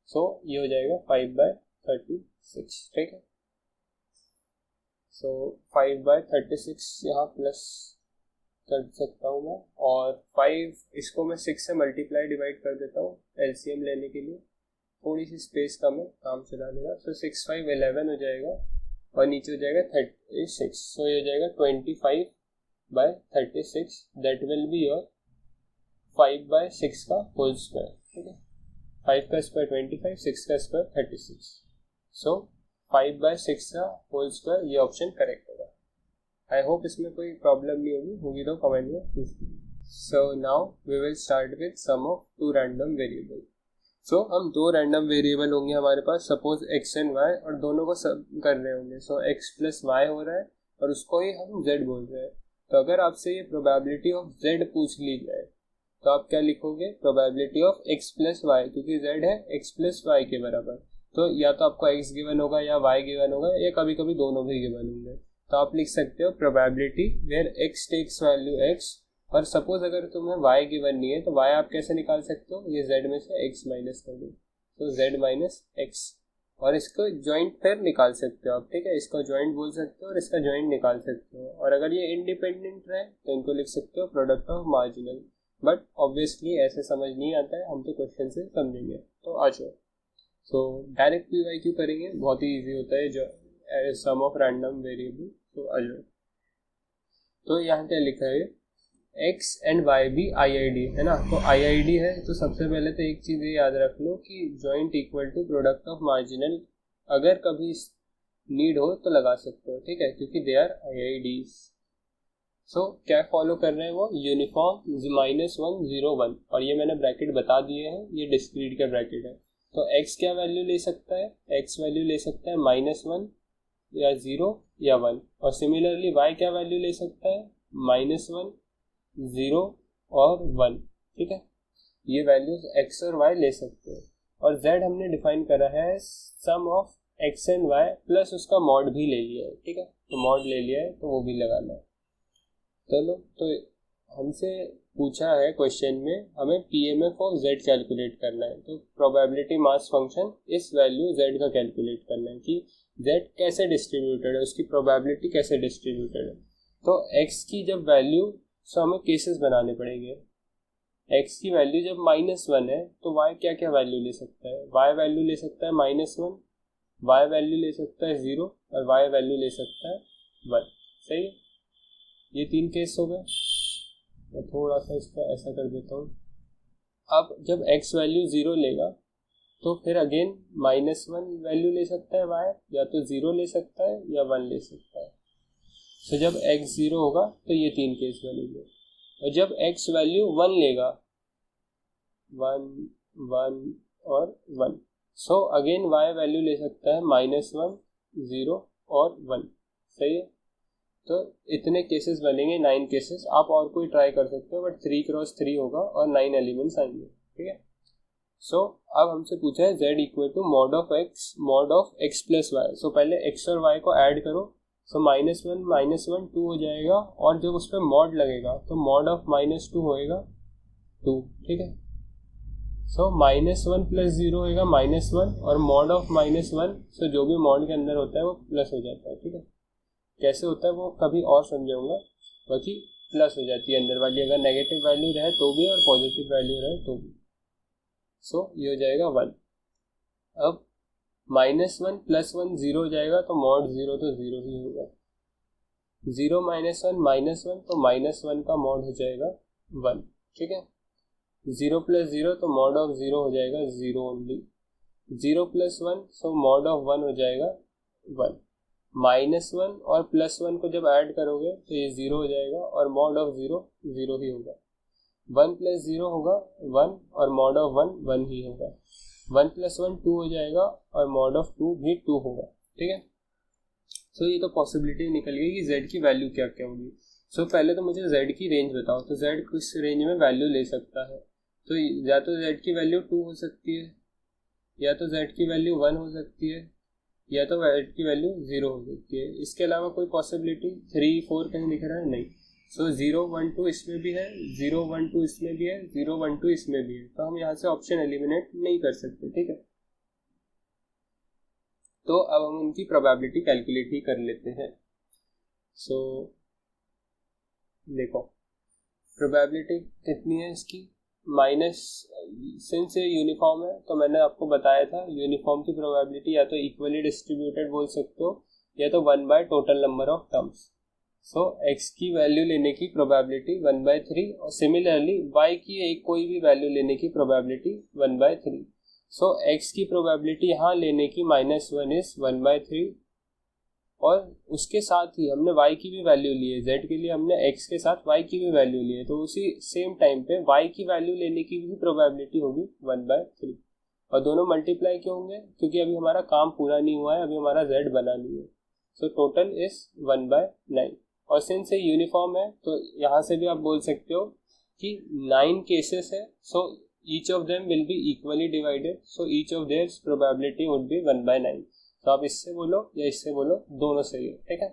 सो ये हो जाएगा 5/36, ठीक है। सो 5/36 यहाँ प्लस कर सकता हूँ मैं, और 5 इसको मैं 6 से मल्टीप्लाई डिवाइड कर देता हूँ एलसीएम लेने के लिए। थोड़ी सी स्पेस कम है, काम चला लेगा। सो 6 5 11 हो जाएगा, और नीचे हो जाएगा 36। सो ये हो जाएगा 25/36, दैट विल बी योर 5/6 का होल स्क्वायर, ठीक है। 5 का स्क्वायर 25, 6 का स्क्वायर 36। सो 5/6 का होल स्क्वायर, ये ऑप्शन करेक्ट होगा। आई होप इसमें कोई प्रॉब्लम नहीं होगी तो कमेंट में पूछ लीजिए। So now we will start with sum of 2 random variable. So हम 2 रैंडम वेरिएबल होंगे हमारे पास, सपोज x एंड y, और दोनों को सब कर रहे होंगे। सो x प्लस y हो रहा है और उसको ही हम z बोल रहे हैं। तो अगर आपसे ये प्रोबेबिलिटी ऑफ z पूछ ली जाए तो आप क्या लिखोगे? Probability of x plus y, क्योंकि z है x प्लस वाई के बराबर। तो या तो आपको x गिवन होगा या y गिवन होगा, या कभी कभी दोनों भी गिवन होंगे। तो आप लिख सकते हो probability where x takes value x, और सपोज अगर तुम्हें y गिवन नहीं है तो y आप कैसे निकाल सकते हो? ये z में से x माइनस कर दो, तो z माइनस x, और इसको जॉइंट फिर निकाल सकते हो आप, ठीक है। इसका जॉइंट बोल सकते हो और इसका जॉइंट निकाल सकते हो। और अगर ये इंडिपेंडेंट रहे तो इनको लिख सकते हो product of marginal, but obviously ऐसे समझ नहीं आता है, हम तो क्वेश्चन से समझेंगे। तो आ जाओ। सो डायरेक्ट PYQ करेंगे, बहुत ही ईजी होता है, जो सम ऑफ रैंडम वेरिएबल। तो आ जाओ। तो यहाँ क्या लिखा है? x एंड y भी IID है ना, तो IID है तो सबसे पहले तो एक चीज़ ये याद रख लो कि joint equal to product of marginal, अगर कभी नीड हो तो लगा सकते हो, ठीक है, क्योंकि दे आर IIDs। सो क्या फॉलो कर रहे हैं वो? यूनिफॉर्म -1 0 1, और ये मैंने ब्रैकेट बता दिए हैं, ये डिस्क्रीट का ब्रैकेट है। तो x क्या वैल्यू ले सकता है? x वैल्यू ले सकता है -1 या 0 या 1, और सिमिलरली y क्या वैल्यू ले सकता है? -1 0 और 1, ठीक है। ये वैल्यूज x और y ले सकते हैं। और z हमने डिफाइन करा है sum of x and y plus उसका मॉड भी ले लिया है, ठीक है। तो मॉड ले लिया है तो वो भी लगाना है। चलो, तो हमसे पूछा है क्वेश्चन में हमें PMF ऑफ z कैलकुलेट करना है, तो प्रोबेबिलिटी मास फंक्शन इस वैल्यू z का कैलकुलेट करना है कि z कैसे डिस्ट्रीब्यूटेड है, उसकी प्रोबेबिलिटी कैसे डिस्ट्रीब्यूटेड है। तो x की जब वैल्यू, सो हमें केसेस बनाने पड़ेंगे। x की वैल्यू जब -1 है तो y क्या क्या वैल्यू ले सकता है? y वैल्यू ले सकता है -1, y वैल्यू ले सकता है 0, और y वैल्यू ले सकता है 1। सही है, ये 3 केस हो गए। मैं थोड़ा सा इसका ऐसा कर देता हूँ। अब जब x वैल्यू 0 लेगा तो फिर अगेन -1 वैल्यू ले सकता है y, या तो 0 ले सकता है या 1 ले सकता है। तो जब x 0 होगा तो ये 3 केस वैल्यू ले, और जब x वैल्यू 1 लेगा, 1 1 और 1, सो अगेन y वैल्यू ले सकता है -1 0 और 1। सही है, तो इतने केसेस बनेंगे, 9 केसेस। आप और कोई ट्राई कर सकते हो, बट 3x3 होगा और 9 एलिमेंट्स आएंगे, ठीक है। सो अब हमसे पूछा है z equal to mod of x plus y. So पहले x और y को ऐड करो, सो -1 2 हो जाएगा, और जब उस पर मॉड लगेगा तो मॉड ऑफ -2 होएगा 2, ठीक है। सो -1 प्लस 0 होएगा -1, और मॉड ऑफ -1, सो जो भी मॉड के अंदर होता है वो प्लस हो जाता है, ठीक है। कैसे होता है वो कभी और समझाऊंगा, बाकी प्लस हो जाती है अंदर वाली, अगर नेगेटिव वैल्यू रहे तो भी और पॉजिटिव वैल्यू रहे तो भी। सो ये हो जाएगा 1। अब -1 + 1 0 हो जाएगा, तो mod 0 तो 0 ही होगा। 0 - 1 -1, तो -1 का mod हो जाएगा 1, ठीक है। 0 + 0 तो mod of 0 हो जाएगा 0 ओनली। 0 + 1 सो mod of 1 हो जाएगा 1। -1 और +1 को जब ऐड करोगे तो ये 0 हो जाएगा और mod of 0 0 ही होगा। 1 + 0 होगा 1 और mod of 1 1 ही होगा। 1 + 1 2 हो जाएगा और mod of 2 भी 2 होगा, ठीक है। सो ये तो पॉसिबिलिटी निकल गई कि z की वैल्यू क्या क्या होगी। सो पहले तो मुझे z की रेंज बताओ, तो z किस रेंज में वैल्यू ले सकता है। तो या तो z की वैल्यू 2 हो सकती है, या तो z की वैल्यू 1 हो सकती है, या तो z की वैल्यू 0 हो सकती है। इसके अलावा कोई पॉसिबिलिटी 3 4 कहीं दिख रहा है? नहीं। सो 0 1 2 इसमें भी है, 0 1 2 इसमें भी है, 0 1 2 इसमें भी है, तो हम यहाँ से ऑप्शन एलिमिनेट नहीं कर सकते, ठीक है। तो अब हम उनकी प्रोबेबिलिटी कैलकुलेट ही कर लेते हैं। सो देखो प्रोबेबिलिटी कितनी है इसकी, माइनस, सिंस ये यूनिफॉर्म है तो मैंने आपको बताया था यूनिफॉर्म की प्रोबेबिलिटी या तो इक्वली डिस्ट्रीब्यूटेड बोल सकते हो, या तो 1/, total number of terms. So x की वैल्यू लेने की प्रोबेबिलिटी 1/3, और सिमिलरली y की एक कोई भी वैल्यू लेने की प्रोबेबिलिटी 1/3। सो x की प्रोबेबिलिटी यहाँ लेने की -1 इज 1/3, और उसके साथ ही हमने y की भी वैल्यू ली है, z के लिए हमने x के साथ y की भी वैल्यू ली है, तो उसी सेम टाइम पे y की वैल्यू लेने की भी प्रोबेबिलिटी होगी 1/3। और दोनों मल्टीप्लाई क्यों होंगे, क्योंकि अभी हमारा काम पूरा नहीं हुआ है, अभी हमारा z बना नहीं है। So total is 1/9। और सिंस ये यूनिफॉर्म है तो यहाँ से भी आप बोल सकते हो कि 9 केसेस है, सो each of them will be equally divided, so each of their probability would be 1/9। तो आप इससे बोलो या इससे बोलो, दोनों सही है, ठीक है।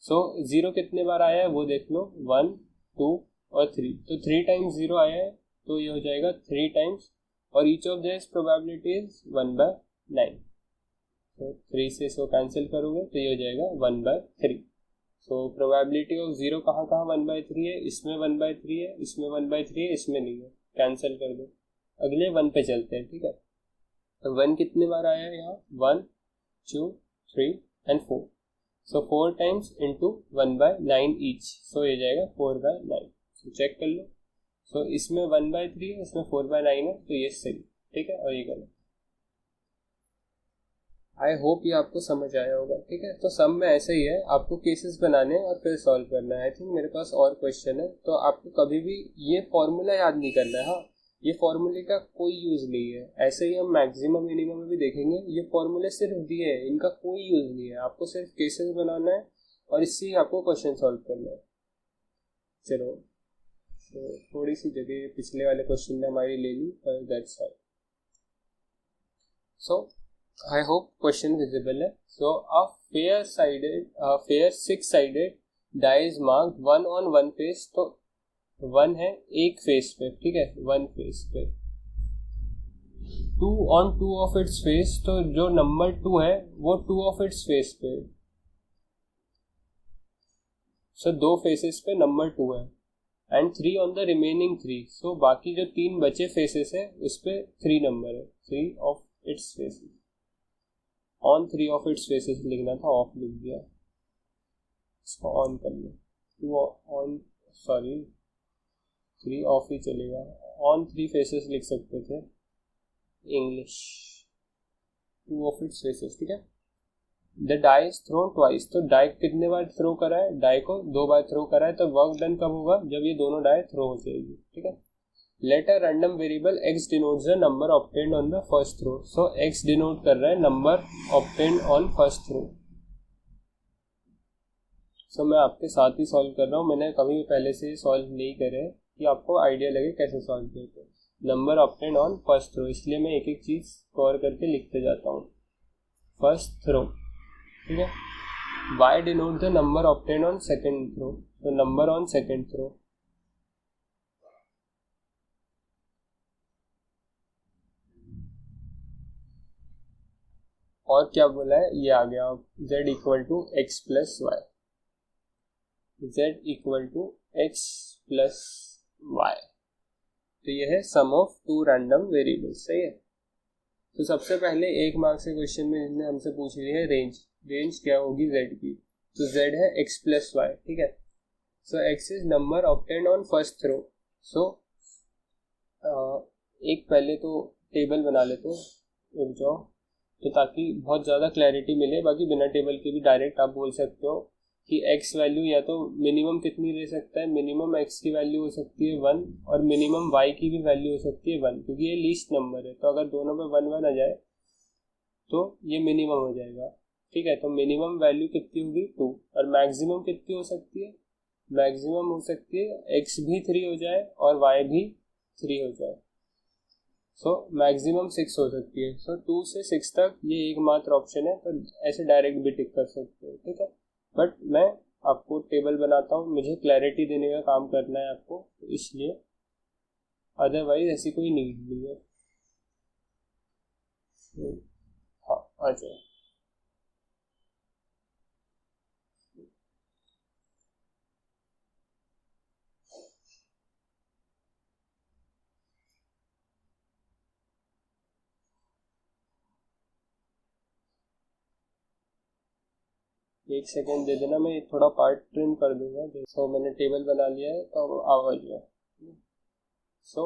सो 0 कितने बार आया है वो देख लो, 1 2 और 3, तो 3 टाइम्स 0 आया है, तो ये हो जाएगा 3 टाइम्स, और each of their probability is 1/9। तो 3 से इसको कैंसिल करोगे तो ये हो जाएगा 1/3। सो प्रोबेबिलिटी ऑफ 0 कहाँ कहाँ 1/3 है, इसमें 1/3 है, इसमें 1/3 है, इसमें नहीं है, कैंसिल कर दो। अगले 1 पे चलते हैं, ठीक है। तो 1 कितने बार आया है यहाँ, 1 2 3 and 4, so 4 times into 1/9 each, so ये जाएगा 4/9। सो चेक कर लो, सो इसमें 1/3 है, इसमें 4/9 है, तो ये सही, ठीक है, और ये गलत। आई होप ये आपको समझ आया होगा, ठीक है। तो सम में ऐसा ही है, आपको केसेस बनाने हैं और फिर सॉल्व करना है। आई थिंक मेरे पास और क्वेश्चन है, तो आपको कभी भी ये फॉर्मूला याद नहीं करना है। हाँ, ये फॉर्मूले का कोई यूज नहीं है, ऐसे ही हम मैक्सिमम मिनिमम में भी देखेंगे, ये फॉर्मूले सिर्फ दिए हैं, इनका कोई यूज नहीं है। आपको सिर्फ केसेस बनाना है और इससे ही आपको क्वेश्चन सॉल्व करना है। चलो, तो थोड़ी सी जगह पिछले वाले क्वेश्चन ने हमारी ले ली, और that's fine. So I hope question visible है। So a fair 6-sided die is marked 1 on 1 face, तो 1 है एक फेस पे, ठीक है, 1 फेस पे। 2 on 2 of its face, तो जो नंबर 2 है वो 2 of its face पे, so 2 फेसेस पे नंबर 2 है। And 3 on the remaining 3, so बाकी जो 3 बचे फेसेस है उस पे 3 नंबर है, 3 of its faces। On 3 of its faces लिखना था, ऑफ लिख दिया, इसको ऑन कर लो। 2 ऑन, सॉरी 3 ऑफ ही चलेगा, ऑन 3 फेसेस लिख सकते थे, इंग्लिश 2 ऑफ इट्स फेसेस, ठीक है। The die is thrown twice, तो डाई कितने बार थ्रो करा है, डाई को 2 बार थ्रो करा है, तो वर्क डन कब होगा, जब ये दोनों डाई थ्रो हो जाएगी, ठीक है। Let a random variable x denotes the number obtained on the first throw, so x denote कर रहा है number obtained on first throw। so मैं आपके साथ ही सॉल्व कर रहा हूँ, मैंने कभी भी पहले से सॉल्व नहीं करे कि आपको आइडिया लगे कैसे सॉल्व करते हैं। Number obtained on first throw, इसलिए मैं एक एक चीज कवर करके लिखते जाता हूँ। फर्स्ट थ्रो, ठीक है। y denote the number obtained on second throw, तो नंबर ऑन सेकेंड थ्रो। और क्या बोला है, ये आ गया z इक्वल टू x plus y, z equal टू एक्स प्लस वाई, तो ये है sum of two random variables, सही है। तो सबसे पहले 1 मार्क्स के क्वेश्चन में इसने हमसे पूछ ली है रेंज क्या होगी z की, तो z है x प्लस वाई, ठीक है। So x is number obtained on first throw. So एक पहले तो टेबल बना लेते हैं, रुक जाओ, तो ताकि बहुत ज़्यादा क्लैरिटी मिले। बाकी बिना टेबल के भी डायरेक्ट आप बोल सकते हो कि x वैल्यू या तो मिनिमम कितनी ले सकता है, मिनिमम x की वैल्यू हो सकती है 1 और मिनिमम y की भी वैल्यू हो सकती है 1, क्योंकि ये लीस्ट नंबर है। तो अगर दोनों में 1 1 आ जाए तो ये मिनिमम हो जाएगा, ठीक है। तो मिनिमम वैल्यू कितनी होगी 2, और मैक्सिमम कितनी हो सकती है, मैक्सिमम हो सकती है x भी 3 हो जाए और y भी 3 हो जाए। सो मैक्सिमम 6 हो सकती है। सो 2 से 6 तक ये एकमात्र ऑप्शन है, तो ऐसे डायरेक्ट भी टिक कर सकते हो, ठीक है। बट मैं आपको टेबल बनाता हूँ, मुझे क्लैरिटी देने का काम करना है आपको, तो इसलिए, अदरवाइज ऐसी कोई नीड नहीं है। हाँ, आ जाए। एक सेकेंड दे देना, मैं थोड़ा पार्ट ट्रिम कर दूंगा। जैसे मैंने टेबल बना लिया है, तो अब आवाज है। सो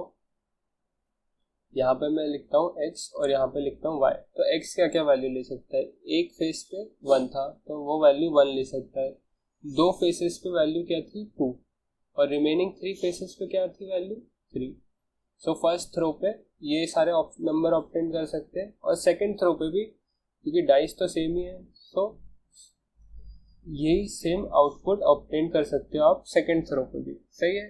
यहाँ पे मैं लिखता हूँ x और यहाँ पे लिखता हूँ y। तो x क्या क्या वैल्यू ले सकता है, एक फेस पे 1 था तो वो वैल्यू 1 ले सकता है, 2 फेसेस पे वैल्यू क्या थी 2, और रिमेनिंग 3 फेसेस पे क्या थी वैल्यू 3। सो फर्स्ट थ्रो पे ये सारे नंबर ऑब्टेन कर सकते हैं, और सेकेंड थ्रो पे भी, क्योंकि डाइस तो सेम ही है, सो यही सेम आउटपुट ऑब्टेन कर सकते हो आप सेकेंड थ्रो पे भी, सही है।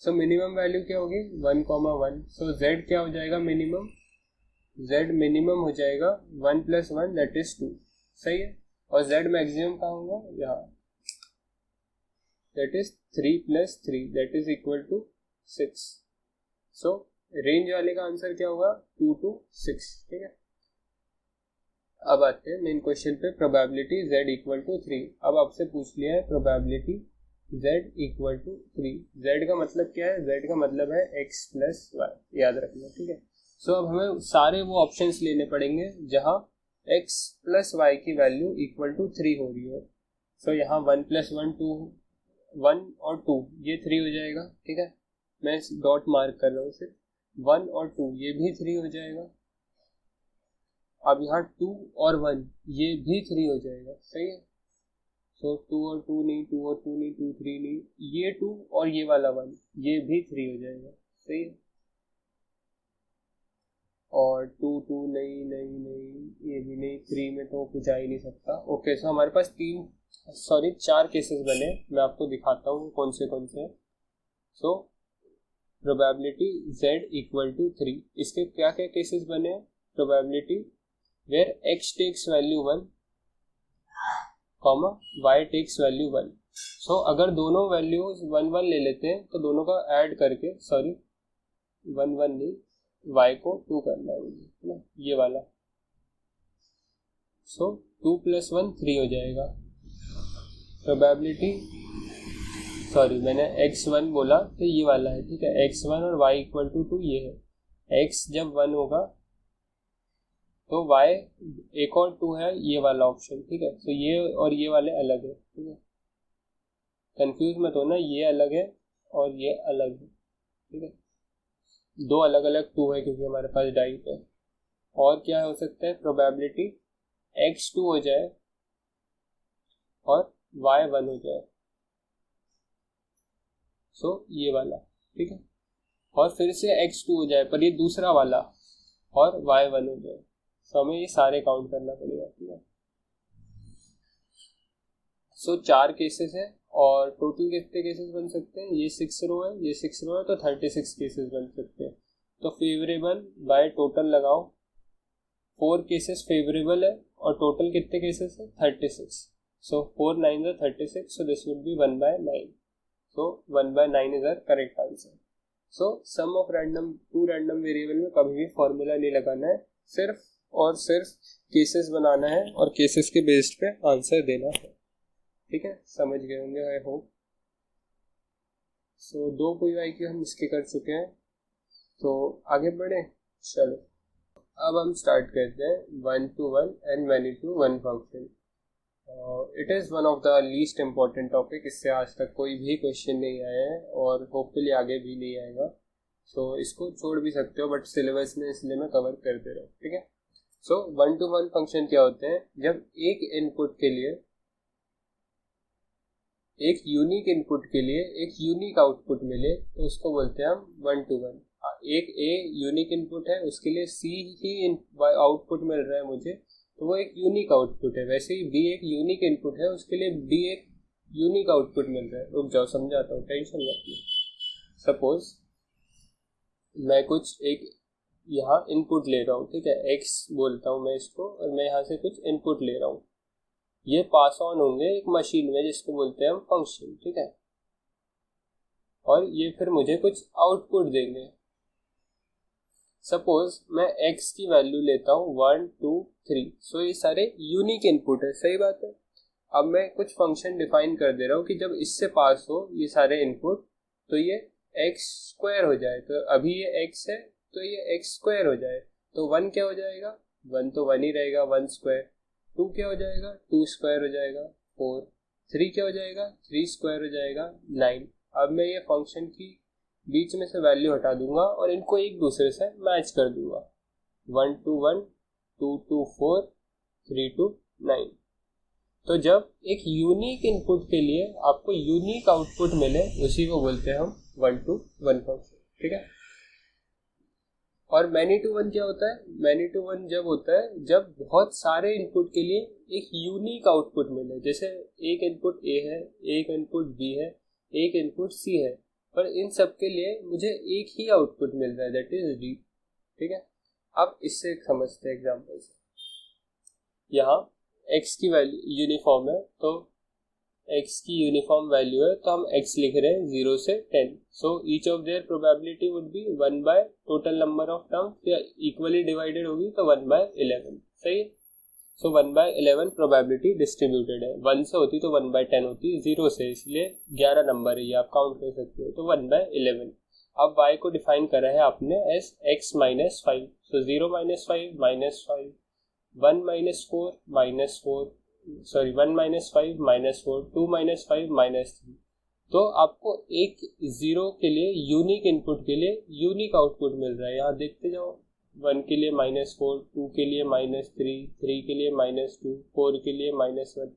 सो मिनिमम वैल्यू क्या होगी 1,1। सो z क्या हो जाएगा मिनिमम, z मिनिमम हो जाएगा 1 + 1 दैट इज 2, सही है। और z मैक्सिमम कहाँ होगा, यहाँ, that is 3 + 3 that is equal to 6। So range वाले का आंसर क्या होगा 2 to 6, ठीक है। अब आते हैं मेन क्वेश्चन पे, प्रोबेबिलिटी z = 3। अब आपसे पूछ लिया है प्रोबेबिलिटी z = 3। z का मतलब क्या है, z का मतलब है x + y, याद रखना, ठीक है। सो अब हमें सारे वो ऑप्शंस लेने पड़ेंगे जहां x + y की वैल्यू = 3 हो रही है। सो यहाँ 1 + 1 2, 1 और 2 ये 3 हो जाएगा, ठीक है। मैं डॉट मार्क कर रहा हूँ सिर्फ, 1 और 2 ये भी 3 हो जाएगा। अब यहाँ 2 और 1 ये भी 3 हो जाएगा, सही है। सो 2 और 2 नहीं, 2 और 2 नहीं, 2 3 नहीं, ये 2 और ये वाला 1 ये भी 3 हो जाएगा, सही है। और 2 2 नहीं नहीं नहीं, ये भी नहीं, 3 में तो कुछ आ ही नहीं सकता। ओके, सो हमारे पास 4 केसेस बने, मैं आपको दिखाता हूँ कौन से। सो प्रोबेबिलिटी z = 3, इसके क्या क्या केसेस बने, probability where x takes value 1, y takes value 1। So अगर दोनों वैल्यूज 1 1 ले लेते हैं तो दोनों का ऐड करके, 1 1 नहीं, y को 2 करना है मुझे, है ना, ये वाला। सो 2 + 1 3 हो जाएगा। प्रोबेबिलिटी, मैंने x1 बोला तो ये वाला है, ठीक है। x1 और y = 2 ये है। x जब 1 होगा तो y एक और 2 है, ये वाला ऑप्शन, ठीक है। तो ये और ये वाले अलग है, ठीक है, कंफ्यूज मत होना, ये अलग है और ये अलग है, ठीक है। 2 अलग अलग 2 है क्योंकि हमारे पास डाई है। और क्या हो सकता है, प्रोबेबिलिटी x2 हो जाए और y1 हो जाए, सो ये वाला, ठीक है। और फिर से x2 हो जाए पर ये दूसरा वाला, और y1 हो जाए। सो हमें ये सारे काउंट करना पड़ेगा, ठीक है। सो 4 केसेस है, और टोटल कितने केसेस बन सकते हैं, ये 6 रो है, ये 6 रो है, तो 36 केसेस बन सकते हैं। तो फेवरेबल बाय टोटल लगाओ, 4 केसेस फेवरेबल है और टोटल कितने केसेस है 36। सो 4 9 are 36, so this would be 1/9। so 1/9 is our correct answer। So sum of two random variable में कभी भी फॉर्मूला नहीं लगाना है, सिर्फ और सिर्फ केसेस बनाना है और केसेस के बेस्ड पे आंसर देना है, ठीक है। समझ गए होंगे आई होप। सो 2 PYQ हम इसके कर चुके हैं। तो आगे बढ़े, चलो अब हम स्टार्ट करते हैं 1-to-1 and many-to-1 function. It is one of the least important topic, इससे आज तक कोई भी क्वेश्चन नहीं आया है और होपफुली आगे भी नहीं आएगा। सो इसको छोड़ भी सकते हो बट सिलेबस में इसलिए मैं कवर करते रहूँ, ठीक है। सो 1-to-1 फंक्शन क्या होते हैं, जब एक इनपुट के लिए, एक यूनिक इनपुट के लिए एक यूनिक आउटपुट मिले तो उसको बोलते हैं हम 1-to-1। एक ए यूनिक इनपुट है, उसके लिए सी ही आउटपुट मिल रहा है मुझे, तो वो एक यूनिक आउटपुट है। वैसे ही बी एक यूनिक इनपुट है, उसके लिए बी एक यूनिक आउटपुट मिल रहा है। रुक जाओ समझाता हूँ, टेंशन मत लो। सपोज मैं कुछ एक यहाँ इनपुट ले रहा हूँ, ठीक है, एक्स बोलता हूँ मैं इसको, और मैं यहाँ से कुछ इनपुट ले रहा हूँ। ये पास ऑन होंगे एक मशीन में जिसको बोलते हैं हम फंक्शन, ठीक है, और ये फिर मुझे कुछ आउटपुट देंगे। सपोज मैं x की वैल्यू लेता हूँ 1, 2, 3, सो ये सारे यूनिक इनपुट है, सही बात है। अब मैं कुछ फंक्शन डिफाइन कर दे रहा हूँ कि जब इससे पास हो ये सारे इनपुट तो ये x स्क्वायर हो जाए। तो अभी ये x है तो ये x स्क्वायर हो जाए, तो 1 क्या हो जाएगा, 1 तो 1 ही रहेगा, 1 स्क्वायर। 2 क्या हो जाएगा, 2 स्क्वायर हो जाएगा, 4। 3 क्या हो जाएगा, 3 स्क्वायर हो जाएगा, 9। अब मैं ये फंक्शन की बीच में से वैल्यू हटा दूंगा और इनको एक दूसरे से मैच कर दूंगा, 1-to-1, 2-to-4, 3-to-9। तो जब एक यूनिक इनपुट के लिए आपको यूनिक आउटपुट मिले उसी को बोलते हैं हम 1-to-1 फंक्शन, ठीक है। और many-to-1 क्या होता है, many-to-1 जब होता है जब बहुत सारे इनपुट के लिए एक यूनिक आउटपुट मिले। जैसे एक इनपुट ए है, एक इनपुट बी है, एक इनपुट सी है, पर इन सब के लिए मुझे एक ही आउटपुट मिल रहा है, दैट इज डी, ठीक है। अब इससे समझते हैं एग्जांपल से। यहाँ x की वैल्यू यूनिफॉर्म है, तो x की यूनिफॉर्म वैल्यू है, तो हम x लिख रहे हैं 0 से 10। So each of their probability would be 1 by total number of terms, या इक्वली डिवाइडेड होगी तो 1 बाय 11, सही है। सो 1 बाय 11 प्रोबेबिलिटी डिस्ट्रीब्यूटेड है। 1 से होती तो 1 बाय 10 होती, 0 से इसलिए 11 नंबर है, ये आप काउंट कर सकते हो, तो 1 बाय 11। अब y को डिफाइन करा है आपने एज x माइनस 5, सो 0 minus 5 minus 5, 1 minus 4 minus 4, sorry 1 minus 5 minus 4, 2 minus 5 minus 3। तो आपको एक 0 के लिए यूनिक इनपुट के लिए यूनिक आउटपुट मिल रहा है। यहाँ देखते जाओ, 1 के लिए -4, 2 के लिए -3, 3 के लिए -2, 4 के लिए -1।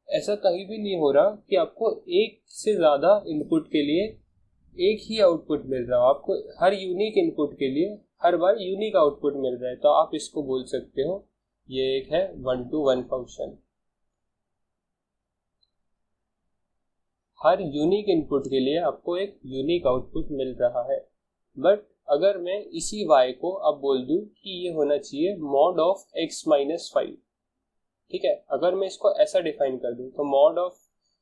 ऐसा कहीं भी नहीं हो रहा कि आपको एक से ज़्यादा इनपुट के लिए एक ही आउटपुट मिल रहा हो। आपको हर यूनिक इनपुट के लिए हर बार यूनिक आउटपुट मिल रहा है, तो आप इसको बोल सकते हो ये एक है 1-to-1 फंक्शन। हर यूनिक इनपुट के लिए आपको एक यूनिक आउटपुट मिल रहा है। बट अगर मैं इसी y को अब बोल दूं कि ये होना चाहिए मॉड ऑफ x माइनस 5, ठीक है, अगर मैं इसको ऐसा डिफाइन कर दूं तो मॉड ऑफ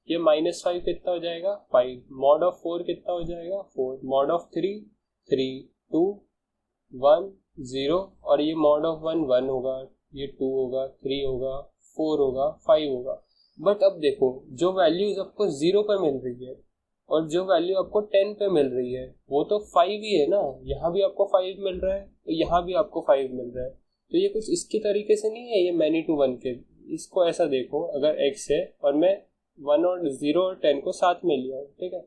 ये -5 कितना हो जाएगा, 5, मॉड ऑफ 4 कितना हो जाएगा, 4, मॉड ऑफ 3, 3, 2, 1, 0, और ये मॉड ऑफ 1, 1 होगा, ये 2 होगा, 3 होगा, 4 होगा, 5 होगा। बट अब देखो, जो वैल्यूज आपको 0 पे मिल रही है और जो वैल्यू आपको 10 पे मिल रही है वो तो 5 ही है ना। यहाँ भी आपको 5 मिल रहा है, तो यहाँ भी आपको 5 मिल रहा है, तो ये कुछ इसके तरीके से नहीं है ये many-to-1 के। इसको ऐसा देखो, अगर x है और मैं 1 और 0 और 10 को साथ में लिया हूँ, ठीक है,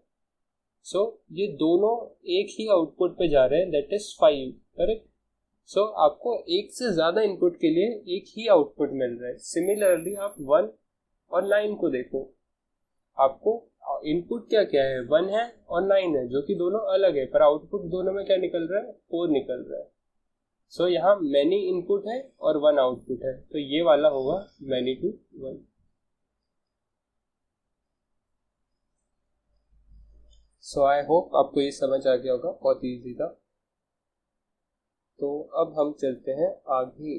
सो ये दोनों एक ही आउटपुट पे जा रहे हैं, दैट इज 5, करेक्ट। सो आपको एक से ज्यादा इनपुट के लिए एक ही आउटपुट मिल रहा है। सिमिलरली आप 1 और 9 को देखो, आपको इनपुट क्या क्या है, 1 है और 9 है, जो कि दोनों अलग है, पर आउटपुट दोनों में क्या निकल रहा है, 4 निकल रहा है। सो यहाँ मैनी इनपुट है और 1 आउटपुट है, तो ये वाला होगा many-to-1। सो आई होप आपको ये समझ आ गया होगा, बहुत ईजी था। तो अब हम चलते हैं आगे,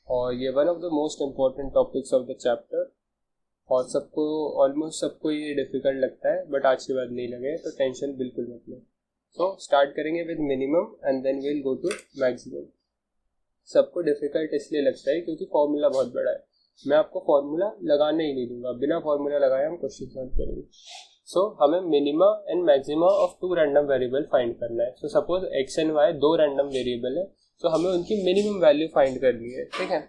और ये one of the most important topics of the chapter, और सबको ऑलमोस्ट सबको ये डिफिकल्ट लगता है, बट आज के बाद नहीं लगे तो टेंशन बिल्कुल मत लो। सो स्टार्ट करेंगे with minimum and then will go to maximum. सबको डिफिकल्ट इसलिए लगता है क्योंकि फॉर्मूला बहुत बड़ा है। मैं आपको फॉर्मूला लगाने ही नहीं दूंगा, बिना फॉर्मूला लगाए हम क्वेश्चन सॉल्व करेंगे। सो हमें minima and maxima of two random variable find करना है. So suppose x and y दो रैंडम वेरिएबल है, तो हमें उनकी मिनिमम वैल्यू फाइंड करनी है. ठीक है.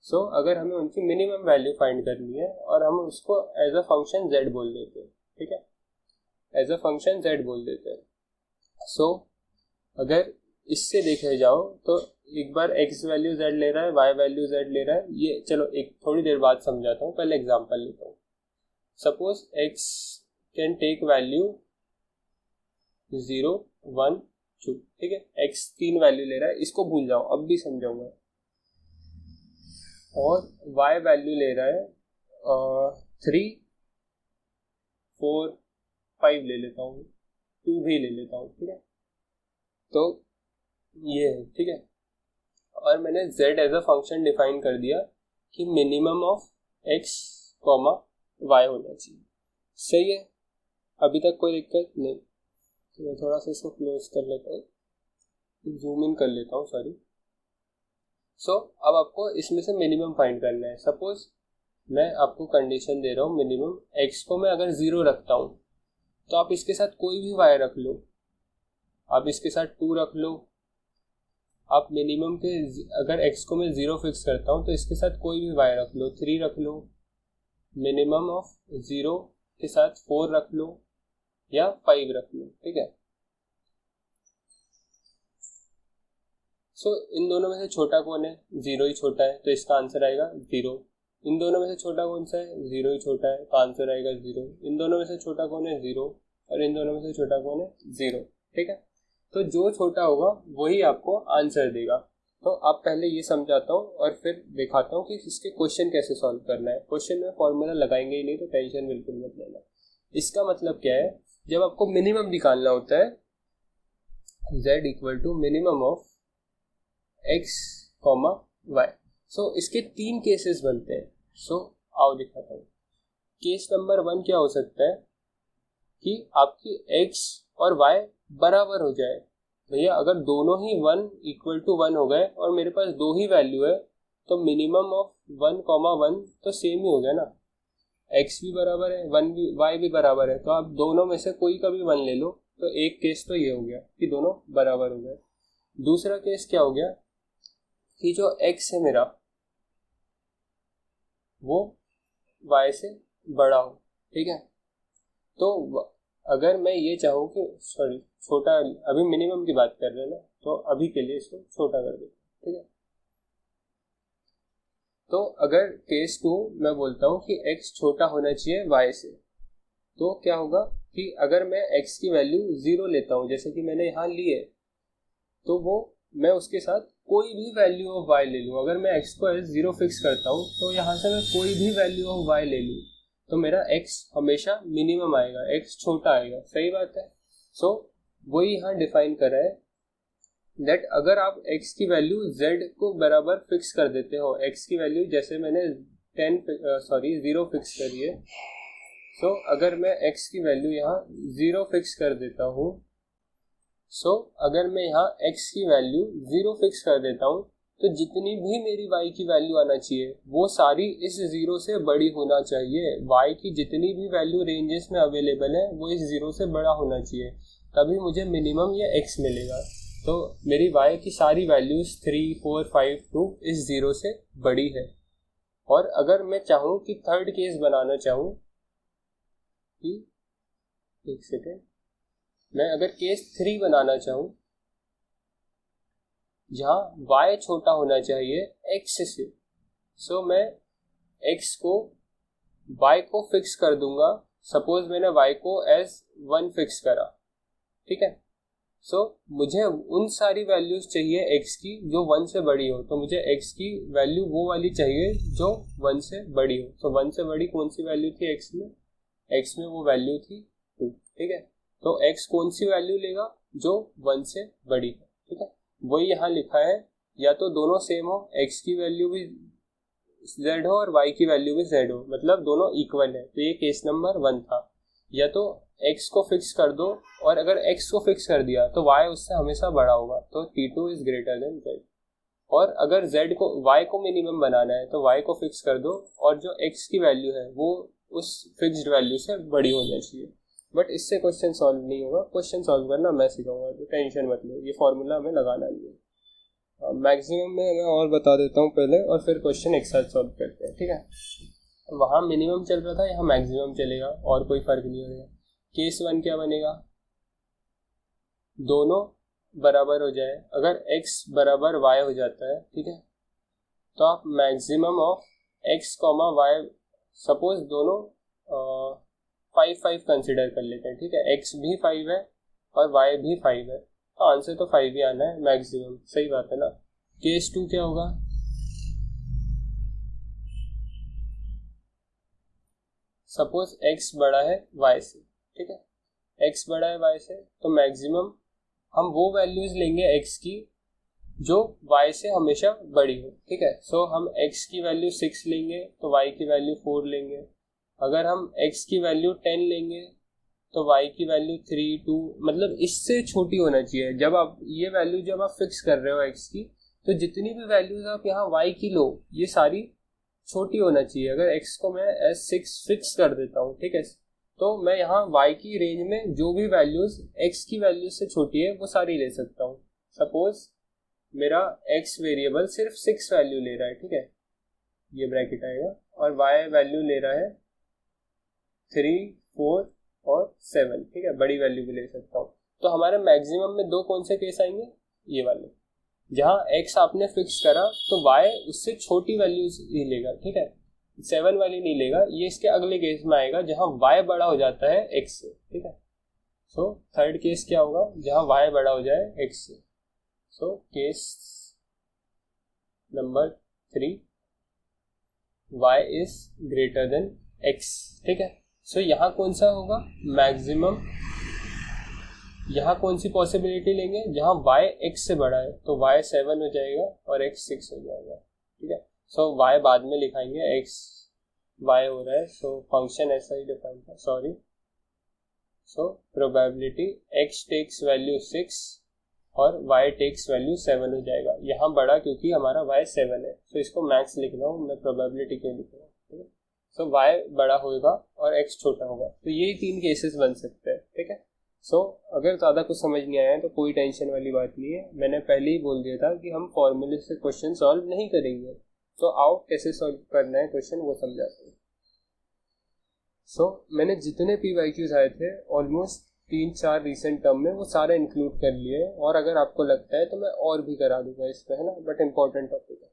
सो अगर हमें उनकी मिनिमम वैल्यू फाइंड करनी है और हम उसको एज अ फंक्शन z बोल देते हैं. ठीक है, एज अ फंक्शन z बोल देते हैं. सो अगर इससे देखे जाओ तो एक बार x वैल्यू z ले रहा है, y वैल्यू z ले रहा है. ये चलो एक थोड़ी देर बाद समझाता हूँ, पहले एग्जांपल लेता हूँ. Suppose x can take value 0 1 2. ठीक है, x 3 वैल्यू ले रहा है, इसको भूल जाओ, अब भी समझाऊंगा. और y वैल्यू ले रहा है 3 4 5 ले लेता हूँ, 2 भी ले लेता हूँ. ठीक है, तो ये है. ठीक है, और मैंने z as a function define कर दिया कि minimum of x comma y होना चाहिए. सही है, अभी तक कोई दिक्कत नहीं. तो मैं थोड़ा सा इसको क्लोज कर लेता हूँ, जूम इन कर लेता हूँ, सॉरी. सो अब आपको इसमें से मिनिमम फाइंड करना है. सपोज मैं आपको कंडीशन दे रहा हूँ, मिनिमम x को मैं अगर 0 रखता हूँ तो आप इसके साथ कोई भी y रख लो, आप इसके साथ 2 रख लो. आप मिनिमम के अगर x को मैं 0 फिक्स करता हूँ तो इसके साथ कोई भी y रख लो, 3 रख लो. मिनिमम ऑफ 0 के साथ 4 रख लो या 5 रख लो. ठीक है. सो इन दोनों में से छोटा कौन है? 0 ही छोटा है, तो इसका आंसर आएगा 0. इन दोनों में से छोटा कौन सा है? 0 ही छोटा है, तो आंसर आएगा 0. इन दोनों में से छोटा कौन है? 0. और इन दोनों में से छोटा कौन है? 0. ठीक है, तो जो छोटा होगा वही आपको आंसर देगा. तो आप पहले ये समझाता हूँ और फिर दिखाता हूँ कि इसके क्वेश्चन कैसे सॉल्व करना है. क्वेश्चन में फॉर्मूला लगाएंगे ही नहीं, तो टेंशन बिल्कुल मत लेना. इसका मतलब क्या है, जब आपको मिनिमम निकालना होता है z equal to minimum of x comma y. So इसके 3 केसेस बनते हैं. सो आओ दिखाता हूँ. केस नंबर 1 क्या हो सकता है कि आपकी x और y बराबर हो जाए. भैया अगर दोनों ही 1 इक्वल टू 1 हो गए और मेरे पास 2 ही वैल्यू है, तो मिनिमम ऑफ 1 कॉमा 1 तो सेम ही हो गया ना. x भी बराबर है, 1 भी, y भी बराबर है, तो आप दोनों में से कोई का भी 1 ले लो. तो एक केस तो ये हो गया कि दोनों बराबर हो गए. दूसरा केस क्या हो गया कि जो x है मेरा वो y से बड़ा हो. ठीक है, तो अगर मैं ये चाहूँ कि सॉरी छोटा, अभी मिनिमम की बात कर रहे हैं ना, तो अभी के लिए इसको छोटा कर देते. ठीक है, तो अगर केस 2 मैं बोलता हूँ कि x छोटा होना चाहिए y से, तो क्या होगा कि अगर मैं x की वैल्यू 0 लेता हूँ, जैसे कि मैंने यहाँ ली है, तो वो मैं उसके साथ कोई भी वैल्यू ऑफ y ले लूँ. अगर मैं x को एज 0 फिक्स करता हूँ तो यहाँ से मैं कोई भी वैल्यू ऑफ y ले लूँ, तो मेरा x हमेशा मिनिमम आएगा, x छोटा आएगा. सही बात है. सो वही यहाँ डिफाइन करा है दैट अगर आप x की वैल्यू z को बराबर फिक्स कर देते हो, x की वैल्यू जैसे मैंने 0 फिक्स करी है, सो अगर मैं x की वैल्यू यहाँ 0 फिक्स कर देता हूँ, अगर मैं यहाँ x की वैल्यू 0 फिक्स कर देता हूँ, तो जितनी भी मेरी y की वैल्यू आना चाहिए वो सारी इस 0 से बड़ी होना चाहिए. y की जितनी भी वैल्यू रेंजेस में अवेलेबल है वो इस 0 से बड़ा होना चाहिए, तभी मुझे मिनिमम या x मिलेगा. तो मेरी y की सारी वैल्यूज 3 4 5 2 इस 0 से बड़ी है. और अगर मैं चाहूँ कि थर्ड केस बनाना चाहूँ कि एक सेकेंड, मैं अगर केस 3 बनाना चाहूँ जहाँ y छोटा होना चाहिए x से, मैं x को y को फिक्स कर दूंगा. सपोज मैंने y को एज 1 फिक्स करा. ठीक है, मुझे उन सारी वैल्यूज चाहिए x की जो 1 से बड़ी हो, तो मुझे x की वैल्यू वो वाली चाहिए जो 1 से बड़ी हो. तो 1 से बड़ी कौन सी वैल्यू थी x में? x में वो वैल्यू थी 2. ठीक है, तो x कौन सी वैल्यू लेगा? जो 1 से बड़ी है. ठीक है, वही यहाँ लिखा है, या तो दोनों सेम हो, x की वैल्यू भी z हो और y की वैल्यू भी z हो, मतलब दोनों इक्वल है. तो ये केस नंबर 1 था. या तो x को फिक्स कर दो, और अगर x को फिक्स कर दिया तो y उससे हमेशा बड़ा होगा, तो t2 is greater then z. और अगर z को y को मिनिमम बनाना है तो y को फिक्स कर दो, और जो x की वैल्यू है वो उस फिक्स्ड वैल्यू से बड़ी होनी चाहिए. बट इससे क्वेश्चन सॉल्व नहीं होगा, क्वेश्चन सॉल्व करना मैं सिखाऊंगा, तो टेंशन मत लो, ये फॉर्मूला हमें लगाना नहीं है। मैक्सिमम में मैं और बता देता हूँ पहले, और फिर क्वेश्चन एक साथ सॉल्व करते हैं, ठीक है। वहाँ मिनिमम चल रहा था, यहाँ मैक्सिमम चलेगा, और कोई फर्क नहीं होगा। केस 1 क्या बनेगा, दोनों बराबर हो जाए, अगर x बराबर y हो जाता है, ठीक है, तो आप maximum of x, y, suppose दोनों 5 कंसिडर कर लेते हैं, ठीक है, x भी 5 है और y भी 5 है, तो आंसर तो 5 ही आना है मैक्सिमम, सही बात है ना। केस 2 क्या होगा, सपोज x बड़ा है y से, ठीक है, x बड़ा है y से, तो मैक्सिमम हम वो वैल्यूज लेंगे x की जो y से हमेशा बड़ी हो, ठीक है। सो हम x की वैल्यू 6 लेंगे तो y की वैल्यू 4 लेंगे, अगर हम x की वैल्यू 10 लेंगे तो y की वैल्यू 3, 2, मतलब इससे छोटी होना चाहिए। जब आप ये वैल्यू जब आप फिक्स कर रहे हो x की, तो जितनी भी वैल्यूज आप यहाँ y की लो, ये सारी छोटी होना चाहिए। अगर x को मैं as 6 फिक्स कर देता हूँ, ठीक है, तो मैं यहाँ y की रेंज में जो भी वैल्यूज x की वैल्यू से छोटी है वो सारी ले सकता हूँ। सपोज मेरा x वेरिएबल सिर्फ 6 वैल्यू ले रहा है, ठीक है, ये ब्रैकेट आएगा, और y वैल्यू ले रहा है 3, 4 और 7, ठीक है, बड़ी वैल्यू भी ले सकता हूँ। तो हमारे मैक्सिमम में दो कौन से केस आएंगे, ये वाले, जहाँ x आपने फिक्स करा तो y उससे छोटी वैल्यू ही लेगा, ठीक है, 7 वाली नहीं लेगा। ये इसके अगले केस में आएगा जहां y बड़ा हो जाता है x से, ठीक है। सो थर्ड केस क्या होगा, जहां y बड़ा हो जाए x से। So case number 3, y is greater then x, ठीक है। सो यहाँ कौन सा होगा मैक्सिमम, यहाँ कौन सी पॉसिबिलिटी लेंगे, जहां y x से बड़ा है, तो y 7 हो जाएगा और x 6 हो जाएगा, ठीक है। सो y बाद में लिखाएंगे, x y हो रहा है, सो फंक्शन ऐसा ही डिफाइन था, sorry. So probability x takes value 6 और y टेक्स वैल्यू 7 हो जाएगा, यहाँ बड़ा क्योंकि हमारा y 7 है, सो इसको मैक्स लिख रहा हूँ मैं, प्रोबेबिलिटी क्यों लिख रहा हूँ, ठीक है। सो y बड़ा होगा और x छोटा होगा, तो यही 3 केसेस बन सकते हैं, ठीक है। सो अगर ज़्यादा कुछ समझ नहीं आया है तो कोई टेंशन वाली बात नहीं है, मैंने पहले ही बोल दिया था कि हम फॉर्मूले से क्वेश्चन सॉल्व नहीं करेंगे। तो आओ कैसे सॉल्व करना है क्वेश्चन वो समझाते हैं। सो मैंने जितने PYQs आए थे ऑलमोस्ट 3-4 रिसेंट टर्म में, वो सारे इंक्लूड कर लिए, और अगर आपको लगता है तो मैं और भी करा दूंगा इस पे, है ना, बट इम्पोर्टेंट टॉपिक है,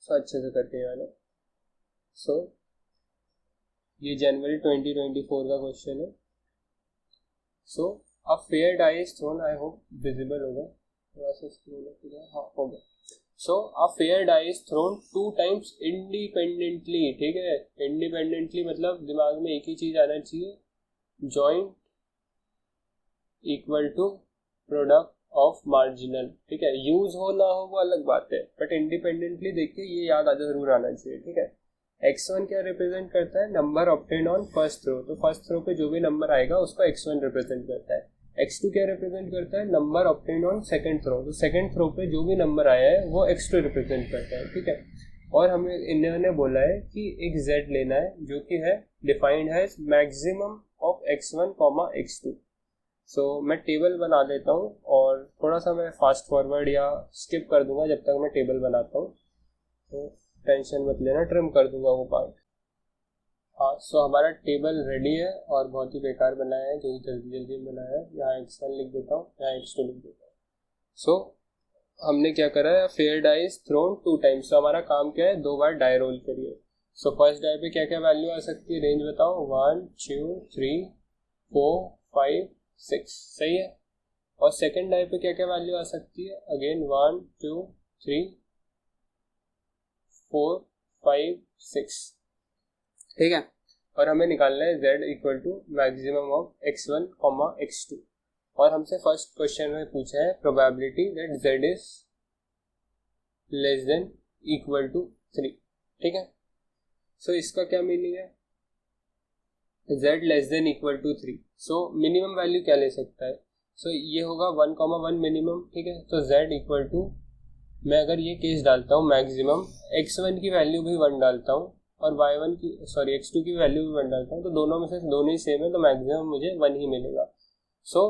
सो अच्छे से करते हैं मैंने। सो ये जनवरी 2024 का क्वेश्चन है। So a fair die is thrown, I hope visible होगा, थोड़ा सा स्क्रॉल किया, हाँ हो गया। So a fair die is thrown 2 times independently, ठीक है, इंडिपेंडेंटली मतलब दिमाग में एक ही चीज आना चाहिए, joint equal to product of marginal, ठीक है। यूज हो ना हो वो अलग बात है, बट इंडिपेंडेंटली देख के ये याद जरूर आना चाहिए, ठीक है। x1 क्या रिप्रेजेंट करता है, number obtained on first throw, तो फर्स्ट थ्रो पे जो भी नंबर आएगा उसको x1 रिप्रेजेंट करता है। x2 क्या रिप्रेजेंट करता है, number obtained on second throw, तो सेकंड थ्रो पे जो भी नंबर आया है वो x2 रिप्रेजेंट करता है, ठीक है। और हमें इन्होंने बोला है कि एक z लेना है जो कि है डिफाइंड है मैक्सिमम ऑफ x1, x2। सो मैं टेबल बना देता हूँ, और थोड़ा सा मैं फास्ट फॉरवर्ड या स्किप कर दूंगा जब तक मैं टेबल बनाता हूँ, तो टेंशन मत लेना, ट्रिम कर दूंगा वो पार्ट। हाँ, सो हमारा टेबल रेडी है, और बहुत ही बेकार बनाया है क्योंकि जल्दी जल्दी बनाया है। यहाँ x1 लिख देता हूँ, यहाँ x2 लिख देता हूँ। सो हमने क्या करा है, fair die is thrown 2 times, तो हमारा काम क्या है, 2 बार डाई रोल करिए। सो फर्स्ट डाई पे क्या क्या वैल्यू आ सकती है, रेंज बताओ, 1, 2, 3, 4, 5, 6, सही है। और सेकेंड डाई पे क्या क्या वैल्यू आ सकती है, अगेन 1, 2, 3, 4, 5, 6, ठीक है। और हमें निकालना है z equal to maximum of x1, x2, और हमसे फर्स्ट क्वेश्चन में पूछा है probability that z is less than equal to 3, ठीक है। सो इसका क्या मीनिंग है, z less than equal to 3, so minimum value क्या ले सकता है, सो ये होगा 1,1 मिनिमम, ठीक है। तो z इक्वल टू, मैं अगर ये केस डालता हूँ मैक्सिमम, x1 की वैल्यू भी 1 डालता हूँ और y1 की x2 की वैल्यू भी 1 डालता हूँ तो दोनों में से दोनों ही सेम है, तो मैक्सिमम मुझे 1 ही मिलेगा। सो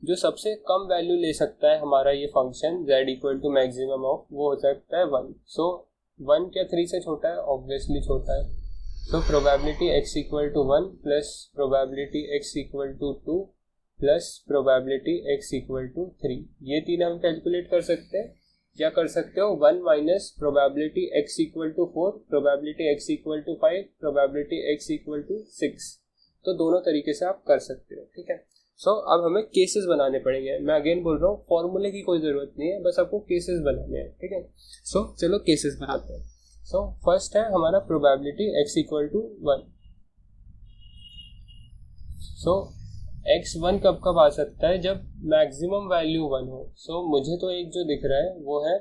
जो सबसे कम वैल्यू ले सकता है हमारा ये function z equal to maximum of, वो हो सकता है 1। सो 1 क्या 3 से छोटा है? ऑब्वियसली छोटा है। तो probability x equal to 1 plus probability x equal to 2 plus probability x equal to 3, ये तीन हम कैलकुलेट कर सकते हैं। क्या कर सकते हो? 1 minus probability x equal to 4, probability x equal to 5, probability x equal to 6। तो दोनों तरीके से आप कर सकते हो, ठीक है। सो अब हमें केसेस बनाने पड़ेंगे। मैं अगेन बोल रहा हूँ, फॉर्मूले की कोई ज़रूरत नहीं है, बस आपको केसेस बनाने हैं, ठीक है। सो चलो केसेस बनाते हैं। सो फर्स्ट है हमारा probability x equal to 1। So x1 कब कब आ सकता है? जब मैक्सिमम वैल्यू 1 हो। सो मुझे तो एक जो दिख रहा है वो है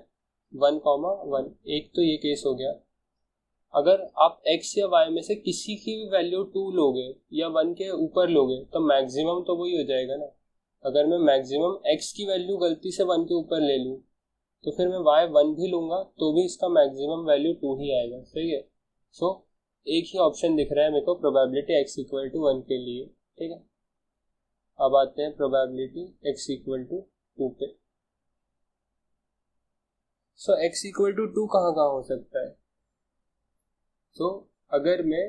1,1। एक तो ये केस हो गया। अगर आप x या y में से किसी की भी वैल्यू 2 लोगे या 1 के ऊपर लोगे तो मैक्सिमम तो वही हो जाएगा ना। अगर मैं मैक्सिमम x की वैल्यू गलती से 1 के ऊपर ले लूँ तो फिर मैं y 1 भी लूँगा तो भी इसका मैक्सिमम वैल्यू 2 ही आएगा, सही है। सो एक ही ऑप्शन दिख रहा है मेरे को प्रोबेबिलिटी x इक्वल टू 1 के लिए, ठीक है। अब आते हैं प्रोबेबिलिटी x इक्वल टू 2 पे। सो x इक्वल टू 2 कहाँ कहाँ हो सकता है? तो अगर मैं